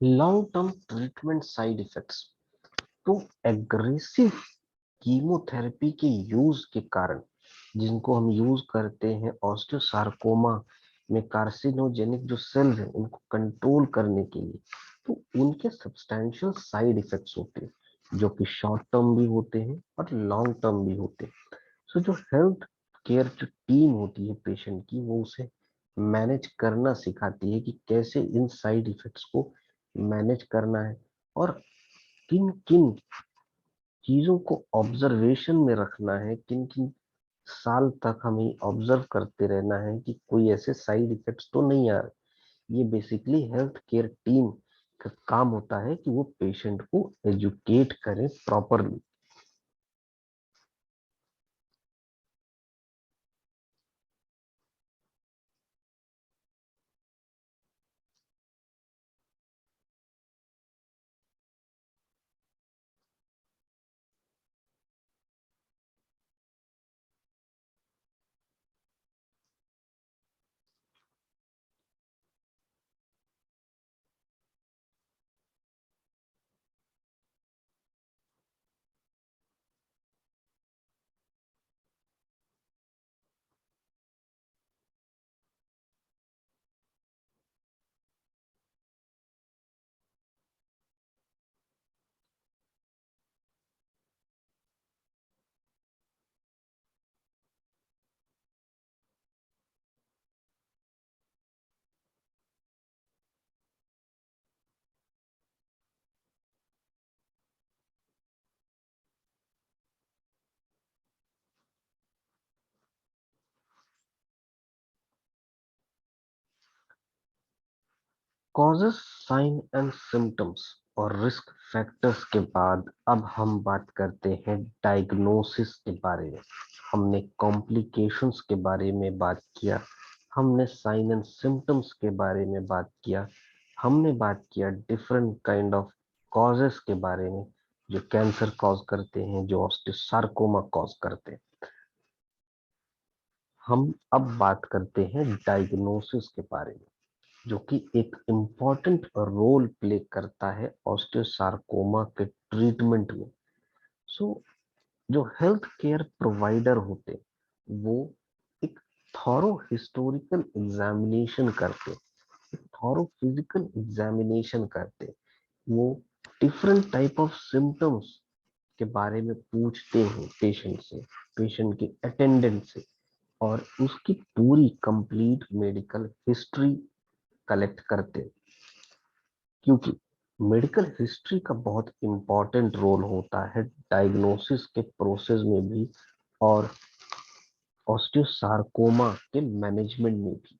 Long term treatment side effects. तो एग्रेसिव कीमोथेरेपी के यूज के कारण, जिनको हम यूज करते हैं ऑस्टियोसार्कोमा में कार्सिनोजेनिक जो सेल्स हैं उनको कंट्रोल करने के लिए, तो उनके सब्सटैंशियल साइड इफेक्ट्स होते हैं जो कि शॉर्ट टर्म भी होते हैं और लॉन्ग टर्म भी होते हैं। सो जो हेल्थ केयर जो टीम होती है पेशेंट की, वो उसे मैनेज करना सिखाती है कि कैसे इन साइड इफेक्ट्स को मैनेज करना है, और किन किन चीजों को ऑब्जर्वेशन में रखना है, किन किन साल तक हमें ऑब्जर्व करते रहना है कि कोई ऐसे साइड इफेक्ट्स तो नहीं आ रहे। ये बेसिकली हेल्थ केयर टीम का काम होता है कि वो पेशेंट को एजुकेट करें properly. Causes, sign and symptoms और रिस्क फैक्टर्स के बाद अब हम बात करते हैं डायग्नोसिस के बारे में। हमने कॉम्प्लिकेशंस के बारे में बात किया, हमने साइन एंड सिम्टम्स के बारे में बात किया, हमने बात किया डिफरेंट काइंड ऑफ कॉजेस के बारे में, जो कैंसर कॉज करते हैं, जो ऑस्टियोसार्कोमा कॉज करते हैं। हम अब बात करते हैं डायग्नोसिस के बारे में, जो कि एक इम्पॉर्टेंट रोल प्ले करता है ऑस्टियोसार्कोमा के ट्रीटमेंट में। सो जो हेल्थ केयर प्रोवाइडर होते, वो एक थॉरो हिस्टोरिकल एग्जामिनेशन करते, एक थॉरो फिजिकल एग्जामिनेशन करते, वो डिफरेंट टाइप ऑफ सिम्टम्स के बारे में पूछते हैं पेशेंट से, पेशेंट के अटेंडेंट से, और उसकी पूरी कंप्लीट मेडिकल हिस्ट्री कलेक्ट करते, क्योंकि मेडिकल हिस्ट्री का बहुत इंपॉर्टेंट रोल होता है डायग्नोसिस के प्रोसेस में भी और ऑस्टियोसार्कोमा के मैनेजमेंट में भी।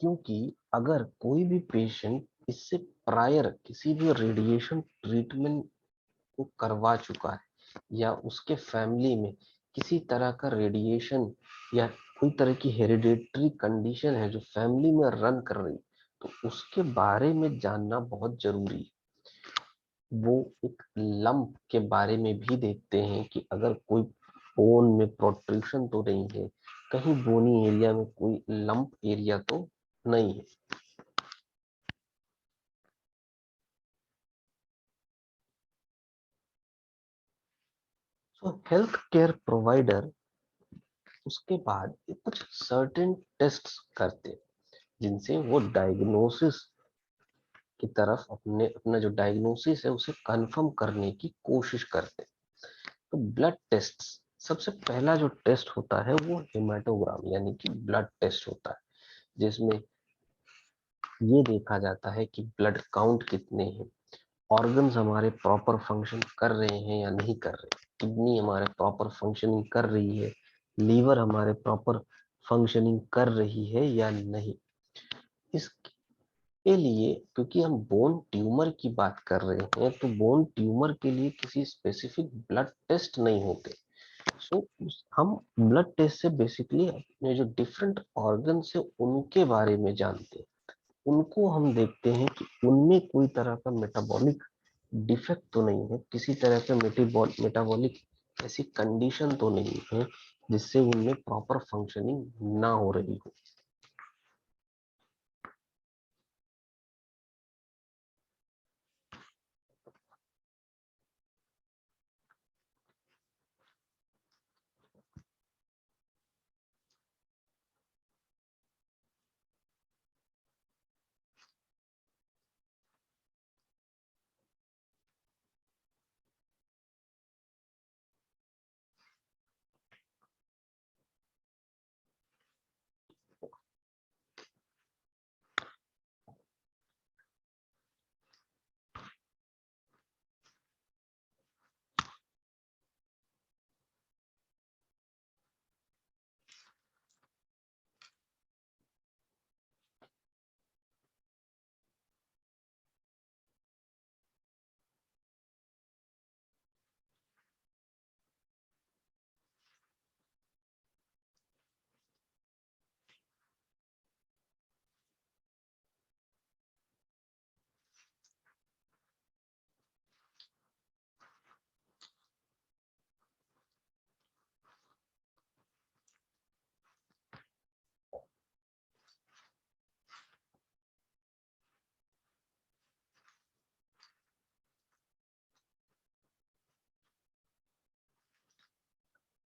क्योंकि अगर कोई भी पेशेंट इससे प्रायर किसी भी रेडिएशन ट्रीटमेंट को करवा चुका है या उसके फैमिली में किसी तरह का रेडिएशन या कोई तरह की हेरिडेटरी कंडीशन है जो फैमिली में रन कर रही, तो उसके बारे में जानना बहुत जरूरी है। वो एक लंप के बारे में भी देखते हैं कि अगर कोई बोन में प्रोट्रूशन तो नहीं है, कहीं बोनी एरिया में कोई लंप एरिया तो नहीं है। सो हेल्थ केयर प्रोवाइडर उसके बाद कुछ सर्टेन टेस्ट्स करते हैं, जिनसे वो डायग्नोसिस की तरफ अपना जो डायग्नोसिस है उसे कंफर्म करने की कोशिश करते हैं। तो ब्लड टेस्ट, सबसे पहला जो टेस्ट होता है वो हेमाटोग्राम यानी कि ब्लड टेस्ट होता है, जिसमें ये देखा जाता है कि ब्लड काउंट कितने हैं, ऑर्गन्स हमारे प्रॉपर फंक्शन कर रहे हैं या नहीं कर रहे, किडनी हमारे प्रॉपर फंक्शनिंग कर रही है, लीवर हमारे प्रॉपर फंक्शनिंग कर रही है या नहीं। इसके लिए, क्योंकि हम बोन ट्यूमर की बात कर रहे हैं, तो बोन ट्यूमर के लिए किसी स्पेसिफिक ब्लड टेस्ट नहीं होते। सो हम ब्लड टेस्ट से बेसिकली अपने जो डिफरेंट ऑर्गन्स है उनके बारे में जानते हैं, उनको हम देखते हैं कि उनमें कोई तरह का मेटाबॉलिक डिफेक्ट तो नहीं है, किसी तरह का मेटाबॉलिक ऐसी कंडीशन तो नहीं है जिससे उनमें प्रॉपर फंक्शनिंग ना हो रही हो।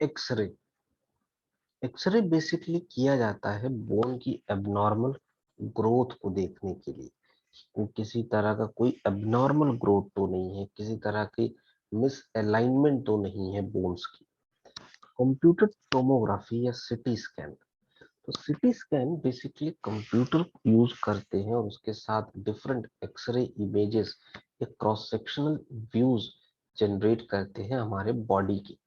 एक्सरे, एक्सरे बेसिकली किया जाता है बोन की एबनॉर्मल ग्रोथ को देखने के लिए, को किसी तरह का कोई एबनॉर्मल ग्रोथ तो नहीं है, किसी तरह की मिस अलाइनमेंट तो नहीं है बोन्स की। कंप्यूटर टोमोग्राफी या सिटी स्कैन, तो CT scan basically computer use करते हैं और उसके साथ डिफरेंट एक्सरे इमेजेस या क्रॉस सेक्शनल व्यूज जनरेट करते हैं हमारे बॉडी की,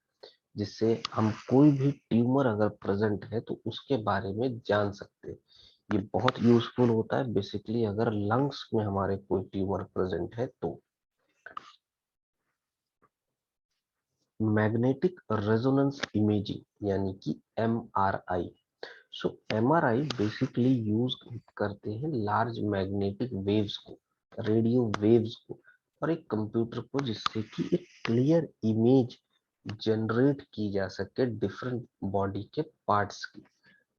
जिससे हम कोई भी ट्यूमर अगर प्रेजेंट है तो उसके बारे में जान सकते हैं। ये बहुत यूजफुल होता है बेसिकली अगर लंग्स में हमारे कोई ट्यूमर प्रेजेंट है तो। मैग्नेटिक रेजोनेंस इमेजिंग यानी कि MRI। सो MRI बेसिकली यूज करते हैं लार्ज मैग्नेटिक वेव्स को, रेडियो वेव्स को और एक कंप्यूटर को, जिससे कि एक क्लियर इमेज जनरेट की जा सके डिफरेंट बॉडी के पार्ट्स की,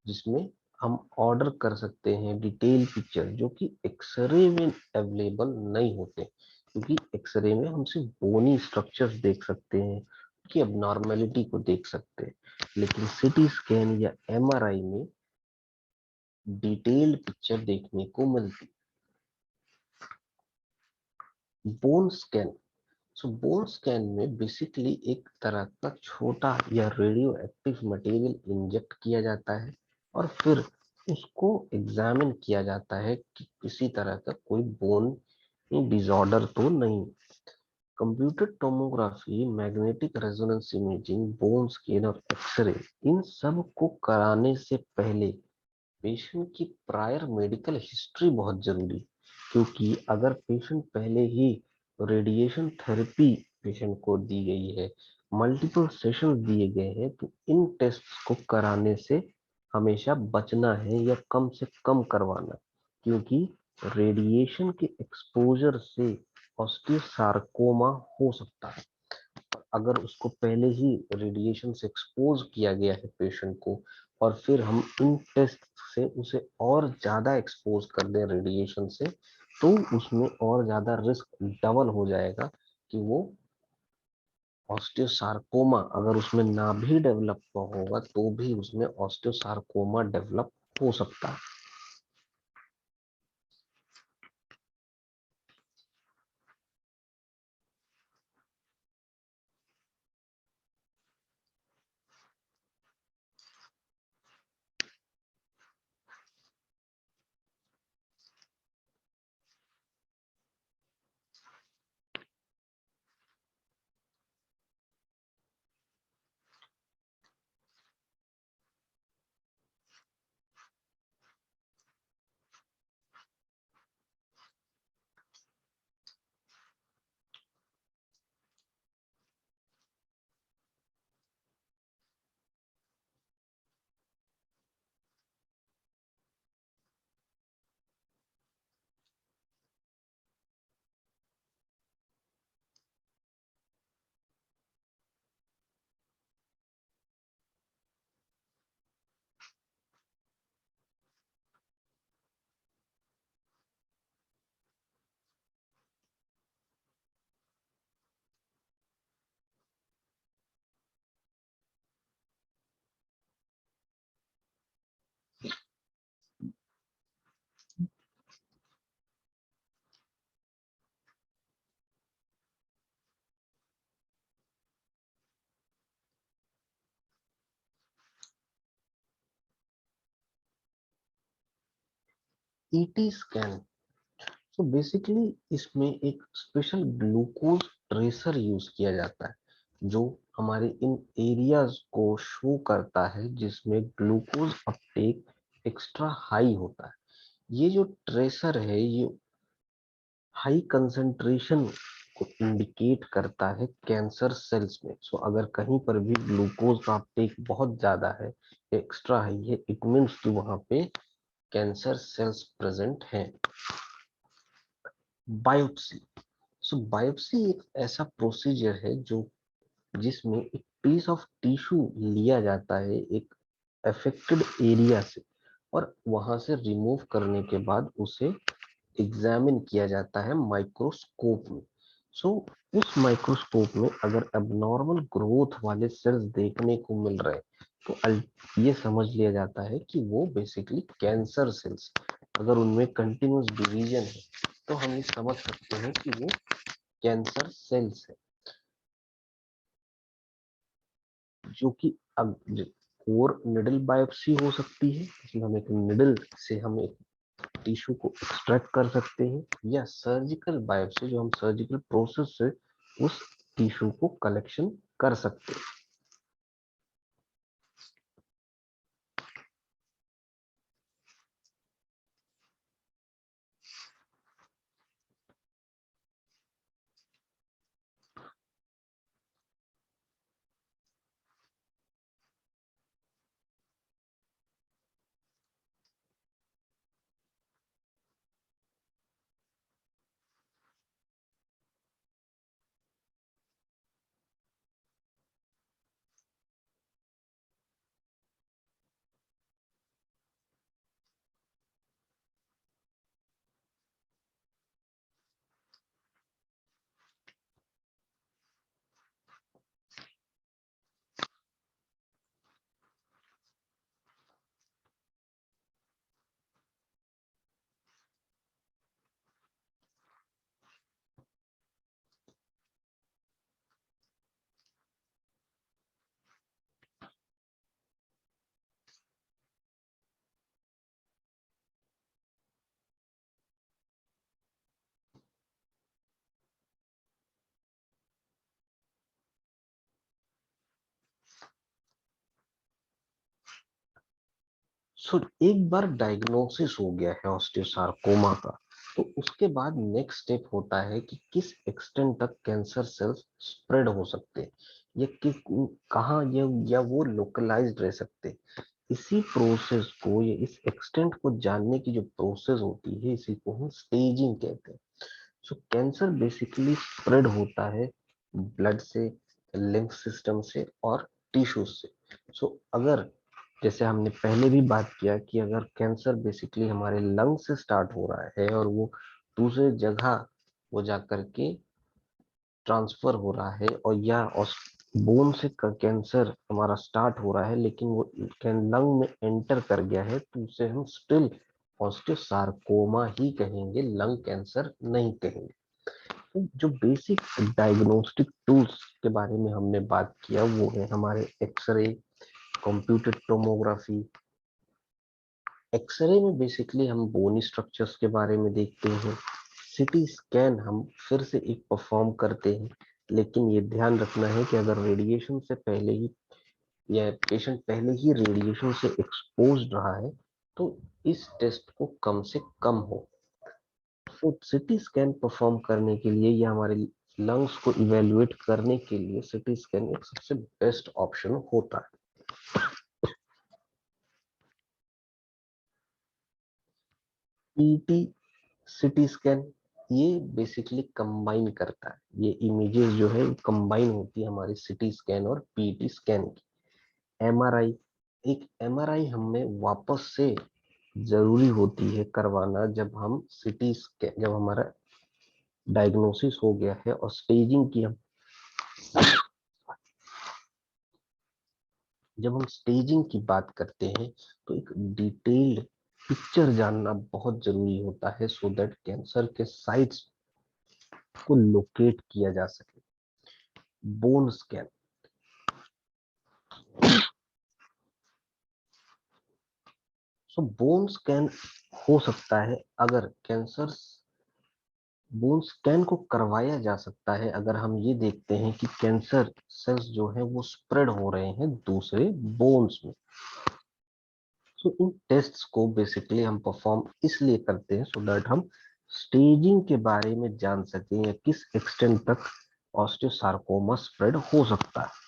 जिसमें हम ऑर्डर कर सकते हैं डिटेल पिक्चर जो कि एक्सरे में अवेलेबल नहीं होते, क्योंकि एक्सरे में हम सिर्फ बोनी स्ट्रक्चर्स देख सकते हैं, कि अबनॉर्मेलिटी को देख सकते हैं, लेकिन सीटी स्कैन या MRI में डिटेल्ड पिक्चर देखने को मिलती। Bone scan. So bone scan में बेसिकली एक तरह का छोटा या रेडियो एक्टिव मटेरियल इंजेक्ट किया जाता है और फिर उसको एग्जामिन किया जाता है कि किसी तरह का कोई बोन डिसऑर्डर तो नहीं। Computer tomography, magnetic resonance imaging, bone scan और एक्सरे, इन सब को कराने से पहले पेशेंट की प्रायर मेडिकल हिस्ट्री बहुत जरूरी, क्योंकि अगर पेशेंट पहले ही रेडिएशन थेरेपी पेशेंट को दी गई है, मल्टीपल सेशन दिए गए हैं, तो इन टेस्ट को कराने से हमेशा बचना है या कम से कम करवाना, क्योंकि रेडिएशन के एक्सपोजर से ऑस्टियोसार्कोमा हो सकता है। अगर उसको पहले ही रेडिएशन से एक्सपोज किया गया है पेशेंट को, और फिर हम इन टेस्ट से उसे और ज्यादा एक्सपोज कर दें रेडिएशन से, तो उसमें और ज्यादा रिस्क डबल हो जाएगा कि वो ऑस्टियोसार्कोमा, अगर उसमें ना भी डेवलप होगा तो भी उसमें ऑस्टियोसार्कोमा डेवलप हो सकता है। ET scan. तो बेसिकली इसमें एक स्पेशल ग्लूकोज ट्रेसर यूज किया जाता है, जो हमारे इन एरियाज को शो करता है जिसमें ग्लूकोज अपटेक एक्स्ट्रा हाई होता है। ये जो ट्रेसर है ये हाई कंसंट्रेशन को इंडिकेट करता है कैंसर सेल्स में। सो अगर कहीं पर भी ग्लूकोज का अपटेक बहुत ज्यादा है, एक्स्ट्रा हाई है, इट मीन्स कि वहां पे कैंसर सेल्स प्रेजेंट हैं। बायोप्सी। सो बायोप्सी एक ऐसा प्रोसीजर है जो जिसमें एक पीस ऑफ टिश्यू लिया जाता है एक अफेक्टेड एरिया से, और वहां से रिमूव करने के बाद उसे एग्जामिन किया जाता है माइक्रोस्कोप में। सो उस माइक्रोस्कोप में अगर एबनॉर्मल ग्रोथ वाले सेल्स देखने को मिल रहे हैं, तो ये समझ लिया जाता है कि वो बेसिकली कैंसर सेल्स। अगर उनमें कंटिन्यूस डिवीजन है तो हम ये समझ सकते हैं कि वो कैंसर सेल्स है, जो कि अब और निडल बायोप्सी हो सकती है, इसमें हम एक निडल से हम एक टिश्यू को एक्सट्रैक्ट कर सकते हैं, या सर्जिकल बायोप्सी जो हम सर्जिकल प्रोसेस से उस टिश्यू को कलेक्शन कर सकते हैं। सो एक बार डायग्नोसिस हो गया है ऑस्टियोसार्कोमा का, तो उसके बाद नेक्स्ट स्टेप होता है कि किस एक्सटेंट तक कैंसर सेल्स स्प्रेड हो सकते हैं, या कि कहाँ या वो लोकलाइज्ड रह सकते हैं। इसी प्रोसेस को या इस एक्सटेंट को जानने की जो प्रोसेस होती है, इसी को हम स्टेजिंग कहते हैं। सो कैंसर बेसिकली स्प्रेड होता है ब्लड से, लिम्फ सिस्टम से और टिश्यूज से। सो अगर, जैसे हमने पहले भी बात किया कि अगर कैंसर बेसिकली हमारे लंग से स्टार्ट हो रहा है और वो दूसरे जगह वो जा करके ट्रांसफर हो रहा है, और या बोन से कैंसर हमारा स्टार्ट हो रहा है लेकिन वो लंग में एंटर कर गया है, तो उसे हम स्टिल ऑस्टियोसार्कोमा ही कहेंगे, लंग कैंसर नहीं कहेंगे। तो जो बेसिक डायग्नोस्टिक टूल्स के बारे में हमने बात किया वो है हमारे एक्सरे, कंप्यूटेड टोमोग्राफी। एक्सरे में बेसिकली हम बोनी स्ट्रक्चर्स के बारे में देखते हैं। सिटी स्कैन हम फिर से एक परफॉर्म करते हैं, लेकिन ये ध्यान रखना है कि अगर रेडिएशन से पहले ही या पेशेंट पहले ही रेडिएशन से एक्सपोज रहा है तो इस टेस्ट को कम से कम हो। तो सिटी स्कैन परफॉर्म करने के लिए या हमारे लंग्स को इवेल्युएट करने के लिए सिटी स्कैन एक सबसे बेस्ट ऑप्शन होता है। पीटी सिटी स्कैन ये बेसिकली कंबाइन करता है, ये इमेजेस जो है कंबाइन होती है हमारी सिटी स्कैन और पीटी स्कैन की। एमआरआई, एक एमआरआई हमें वापस से जरूरी होती है करवाना जब हम सिटी स्कैन, जब हमारा डायग्नोसिस हो गया है और स्टेजिंग की हम जब हम स्टेजिंग की बात करते हैं तो एक डिटेल्ड पिक्चर जानना बहुत जरूरी होता है, सो दैट कैंसर के साइट्स को लोकेट किया जा सके। Bone scan, so bone scan हो सकता है अगर कैंसर, बोन स्कैन को करवाया जा सकता है अगर हम ये देखते हैं कि कैंसर सेल्स जो है वो स्प्रेड हो रहे हैं दूसरे बोन्स में। सो इन टेस्ट्स को बेसिकली हम परफॉर्म इसलिए करते हैं सो दैट हम स्टेजिंग के बारे में जान सकें या किस एक्सटेंट तक ऑस्टियोसार्कोमा स्प्रेड हो सकता है।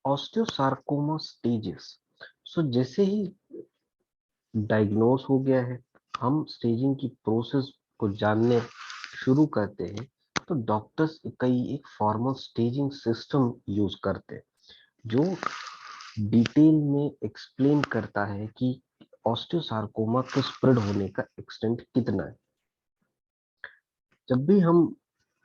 ऑस्टियोसार्कोमा स्टेजेस, सो जैसे ही डायग्नोस हो गया है, हम स्टेजिंग की प्रोसेस को जानने शुरू करते हैं, तो डॉक्टर्स कई एक फॉर्मल स्टेजिंग सिस्टम यूज करते हैं जो डिटेल में एक्सप्लेन करता है कि ऑस्टियोसार्कोमा के स्प्रेड होने का एक्सटेंट कितना है। जब भी हम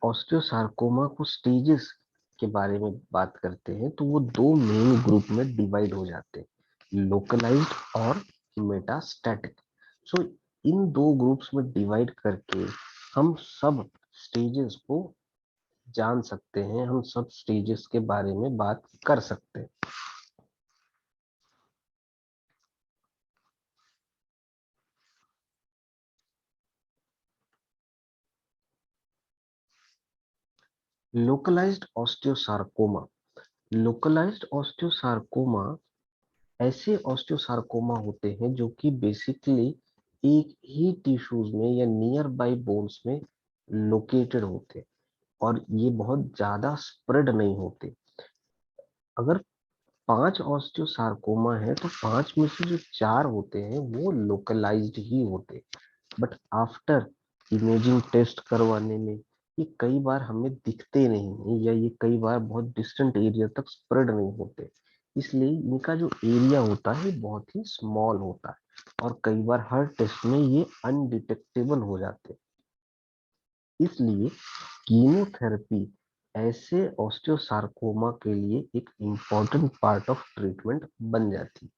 ऑस्टियोसार्कोमा को स्टेजेस के बारे में बात करते हैं तो वो दो मेन ग्रुप में डिवाइड हो जाते हैं, लोकलाइज्ड और मेटास्टैटिक। सो इन दो ग्रुप्स में डिवाइड करके हम सब स्टेजेस को जान सकते हैं, हम सब स्टेजेस के बारे में बात कर सकते हैं। लोकलाइज्ड ऑस्टियोसार्कोमा, लोकलाइज्ड ऑस्टियोसार्कोमा ऐसे ऑस्टियोसार्कोमा होते हैं जो कि बेसिकली एक ही टिश्यूज में या नियर बाई बोन्स में लोकेटेड होते हैं और ये बहुत ज्यादा स्प्रेड नहीं होते। अगर 5 ऑस्टियोसार्कोमा है तो 5 में से जो 4 होते हैं वो लोकलाइज्ड ही होते हैं, बट आफ्टर इमेजिंग टेस्ट करवाने में ये कई बार हमें दिखते नहीं हैं, या ये कई बार बहुत डिस्टेंट एरिया तक स्प्रेड नहीं होते, इसलिए इनका जो एरिया होता है बहुत ही स्मॉल होता है और कई बार हर टेस्ट में ये अनडिटेक्टेबल हो जाते हैं। इसलिए कीमोथेरेपी ऐसे ऑस्टियोसार्कोमा के लिए एक इम्पॉर्टेंट पार्ट ऑफ ट्रीटमेंट बन जाती है।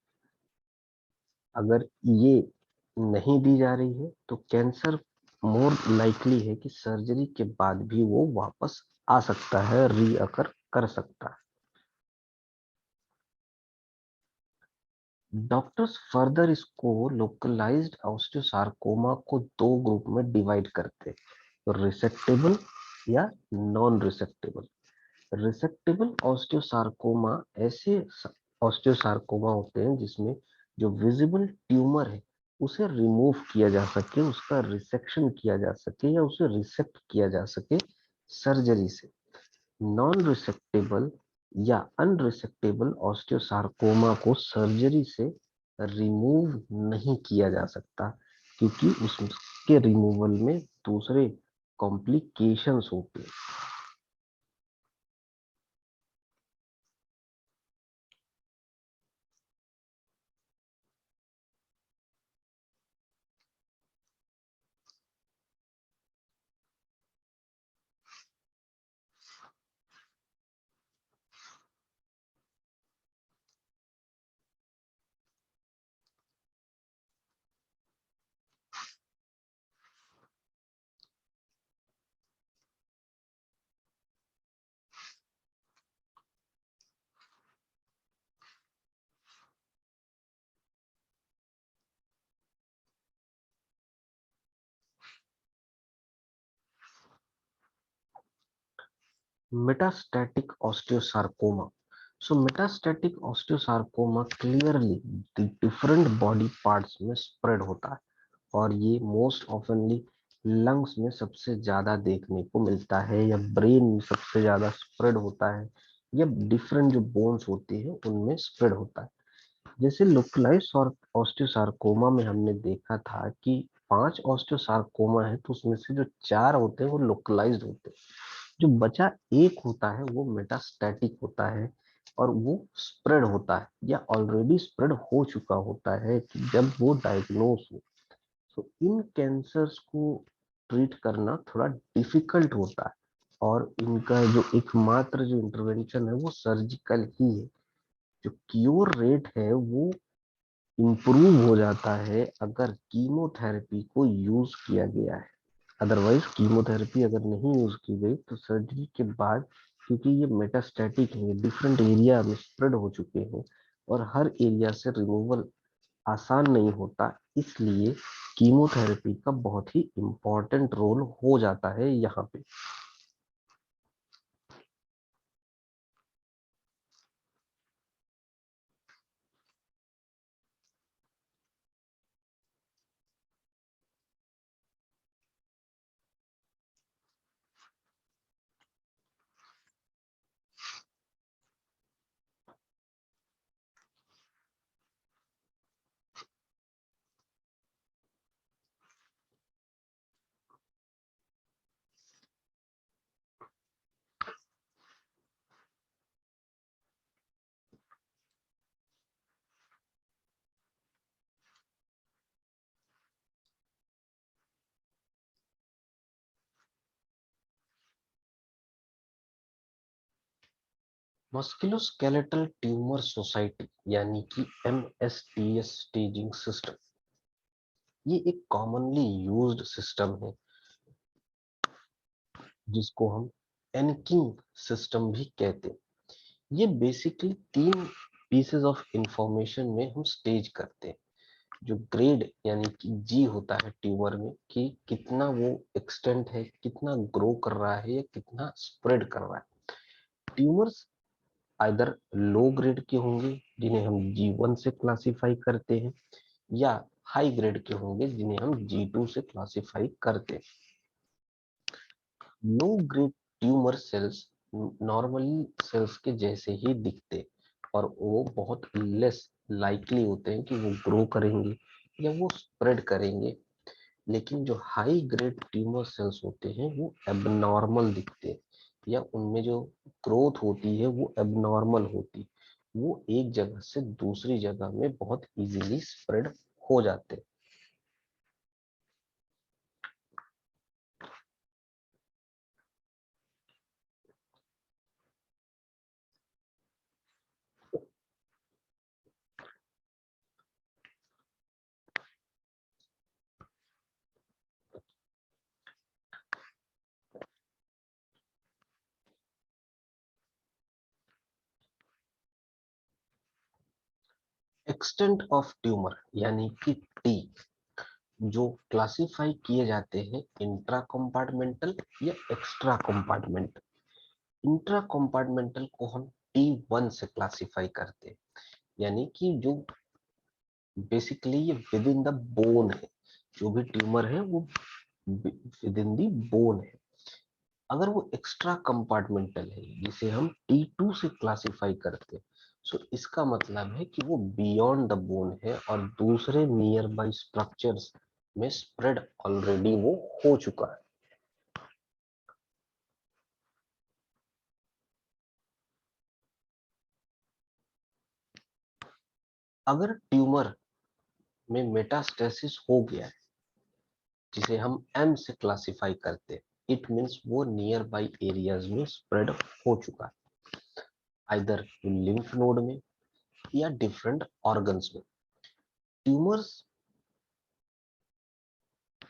अगर ये नहीं दी जा रही है तो कैंसर मोर लाइकली है कि सर्जरी के बाद भी वो वापस आ सकता है, रीअकर कर सकता है। डॉक्टर्स फर्दर इसको लोकलाइज्ड ऑस्टियोसार्कोमा को 2 ग्रुप में डिवाइड करते हैं, तो रिसेक्टेबल या नॉन रिसेक्टेबल। रिसेक्टेबल ऑस्टियोसार्कोमा ऐसे ऑस्टियोसार्कोमा होते हैं जिसमें जो विजिबल ट्यूमर है उसे रिमूव किया जा सके, उसका रिसेक्शन किया जा सके या उसे रिसेक्ट किया जा सके सर्जरी से। नॉन रिसेक्टेबल या अनरिसेक्टेबल ऑस्टियोसार्कोमा को सर्जरी से रिमूव नहीं किया जा सकता, क्योंकि उसके रिमूवल में दूसरे कॉम्प्लिकेशंस होते हैं। Metastatic osteosarcoma. So metastatic osteosarcoma clearly different body parts में स्प्रेड होता है, और ये मोस्ट ऑफनली लंग्स में सबसे ज्यादा देखने को मिलता है, या ब्रेन में सबसे ज्यादा स्प्रेड होता है, या डिफरेंट जो बोन्स होती है उनमें स्प्रेड होता है। जैसे लोकलाइज्ड और ऑस्टियोसार्कोमा में हमने देखा था कि 5 ऑस्टियोसार्कोमा है तो उसमें से जो 4 होते हैं वो लोकलाइज्ड होते हैं, जो बचा एक होता है वो मेटास्टैटिक होता है, और वो स्प्रेड होता है या ऑलरेडी स्प्रेड हो चुका होता है कि जब वो डायग्नोस हो। तो इन कैंसर्स को ट्रीट करना थोड़ा डिफिकल्ट होता है, और इनका जो एकमात्र जो इंटरवेंशन है वो सर्जिकल ही है। जो क्योर रेट है वो इम्प्रूव हो जाता है अगर कीमोथेरेपी को यूज किया गया है। अदरवाइज कीमोथेरेपी अगर नहीं यूज की गई तो सर्जरी के बाद, क्योंकि ये मेटास्टैटिक है, डिफरेंट एरिया में स्प्रेड हो चुके हैं और हर एरिया से रिमूवल आसान नहीं होता, इसलिए कीमोथेरेपी का बहुत ही इम्पोर्टेंट रोल हो जाता है यहाँ पे। मस्कुलोस्केलेटल ट्यूमर सोसाइटी यानी कि MSTS स्टेजिंग सिस्टम, ये एक कॉमनली यूज्ड सिस्टम है जिसको हम एनकिंग सिस्टम भी कहते हैं। ये बेसिकली 3 पीसेस ऑफ इंफॉर्मेशन में हम स्टेज करते हैं। जो ग्रेड यानी कि जी होता है ट्यूमर में, कि कितना वो एक्सटेंट है, कितना ग्रो कर रहा है या कितना स्प्रेड कर रहा है। ट्यूमर्स आइदर लो ग्रेड के होंगे जिन्हें हम G1 से क्लासिफाई करते हैं, या हाई ग्रेड के होंगे जिन्हें हम G2 से क्लासिफाई करते हैं। Low grade tumour cells normally cells के जैसे ही दिखते और वो बहुत लेस लाइकली होते हैं कि वो ग्रो करेंगे या वो स्प्रेड करेंगे। लेकिन जो हाई ग्रेड ट्यूमर सेल्स होते हैं वो एबनॉर्मल दिखते हैं या उनमें जो ग्रोथ होती है वो एबनॉर्मल होती, वो एक जगह से दूसरी जगह में बहुत इजीली स्प्रेड हो जाते हैं। एक्सटेंट ऑफ ट्यूमर यानी कि टी जो क्लासिफाई किए जाते हैं इंट्रा कंपार्टमेंटल या एक्स्ट्रा कंपार्टमेंटल। इंट्रा कंपार्टमेंटल को हम T1 से क्लासिफाई करते हैं, यानी कि जो बेसिकली ये विद इन द बोन है, जो भी ट्यूमर है वो विद इन दी बोन है। अगर वो एक्स्ट्रा कंपार्टमेंटल है जिसे हम T2 से क्लासिफाई करते हैं, सो इसका मतलब है कि वो बियॉन्ड द बोन है और दूसरे नियर बाई स्ट्रक्चर्स में स्प्रेड ऑलरेडी वो हो चुका है। अगर ट्यूमर में मेटास्टेसिस हो गया है जिसे हम M से क्लासिफाई करते हैं, इट मींस वो नियर बाई एरियाज में स्प्रेड हो चुका है, आइदर लिम्फ नोड में या डिफरेंट ऑर्गन्स में। ट्यूमर्स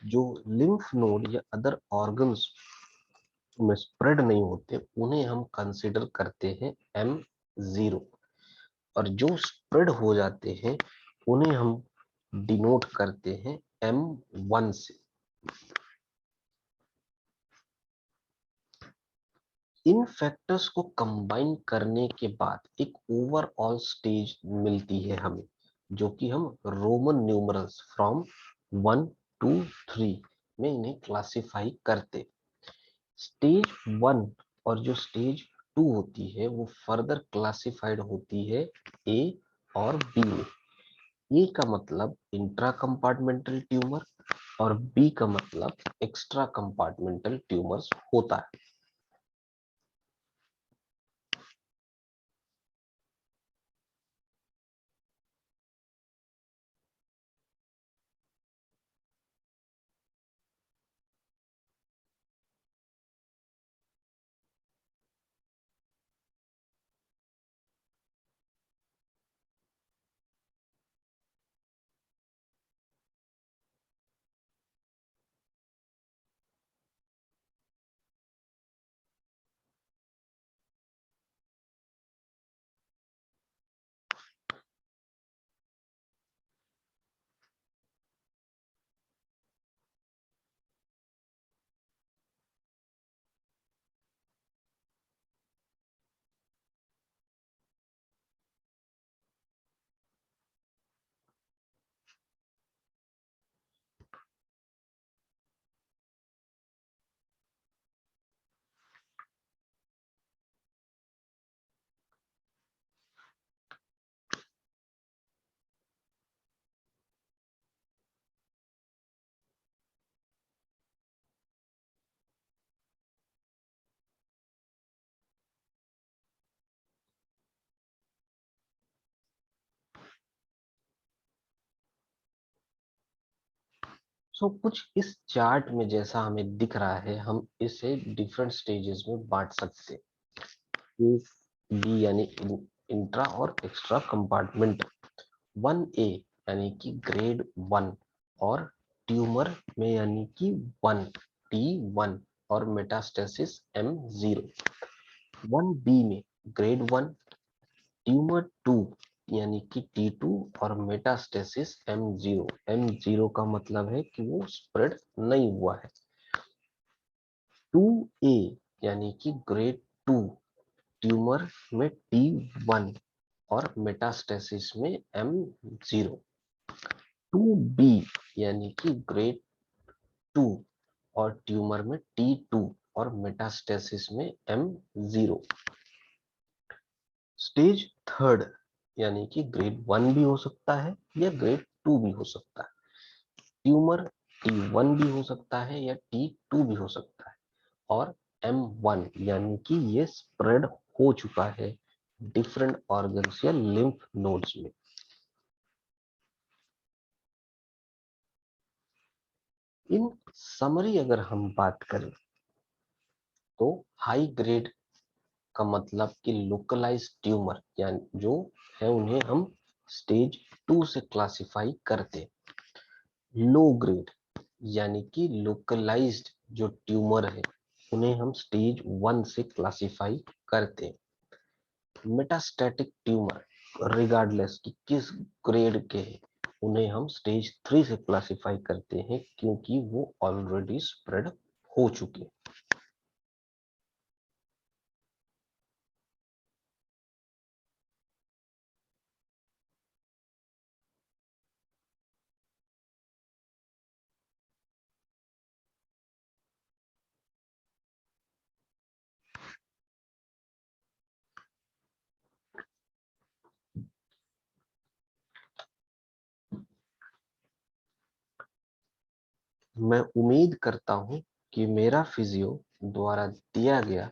जो लिम्फ नोड या अदर ऑर्गन्स में स्प्रेड नहीं होते उन्हें हम कंसिडर करते हैं M0, और जो स्प्रेड हो जाते हैं उन्हें हम डिनोट करते हैं M1 से। इन फैक्टर्स को कंबाइन करने के बाद एक ओवरऑल स्टेज मिलती है हमें, जो कि हम रोमन न्यूमरल्स फ्रॉम 1 to 3 में इन्हें क्लासिफाई करते। स्टेज 1 और जो स्टेज 2 होती है वो फर्दर क्लासिफाइड होती है ए और बी में। ए का मतलब इंट्रा कंपार्टमेंटल ट्यूमर और बी का मतलब एक्स्ट्रा कंपार्टमेंटल ट्यूमर्स होता है। कुछ इस चार्ट में जैसा हमें दिख रहा है हम इसे डिफरेंट स्टेजेस में बांट सकते हैं। ए बी यानी इंट्रा और एक्स्ट्रा कंपार्टमेंट। 1A यानी कि ग्रेड 1 और ट्यूमर में यानी कि 1 T1 और मेटास्टेसिस M0। 1B में ग्रेड 1 ट्यूमर 2 यानी कि T2 और मेटास्टेसिस M0। M0 का मतलब है कि वो स्प्रेड नहीं हुआ है। 2A यानी कि ग्रेड 2 ट्यूमर में T1 और मेटास्टेसिस में M0। 2B यानी कि ग्रेड 2 और ट्यूमर में T2 और मेटास्टेसिस में M0। स्टेज थर्ड यानी कि ग्रेड 1 भी हो सकता है या ग्रेड 2 भी हो सकता है। ट्यूमर T1 भी हो सकता है या T2 भी हो सकता है। और M1 यानी कि ये स्प्रेड हो चुका है डिफरेंट ऑर्गन्स या लिम्फ नोड्स में। इन समरी अगर हम बात करें तो हाई ग्रेड का मतलब कि लोकलाइज ट्यूमर यानी जो है उन्हें हम स्टेज 2 से क्लासिफाई करते। लो ग्रेड यानी कि लोकलाइज्ड जो ट्यूमर है उन्हें हम स्टेज 1 से क्लासिफाई करते। मेटास्टैटिक ट्यूमर रिगार्डलेस कि किस ग्रेड के हैं उन्हें हम स्टेज 3 से क्लासिफाई करते हैं क्योंकि वो ऑलरेडी स्प्रेड हो चुके। मैं उम्मीद करता हूं कि मेरा फिजियो द्वारा दिया गया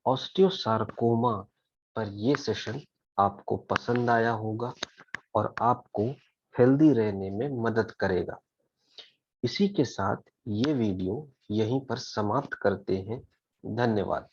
ऑस्टियोसार्कोमा पर ये सेशन आपको पसंद आया होगा और आपको हेल्दी रहने में मदद करेगा। इसी के साथ ये वीडियो यहीं पर समाप्त करते हैं। धन्यवाद।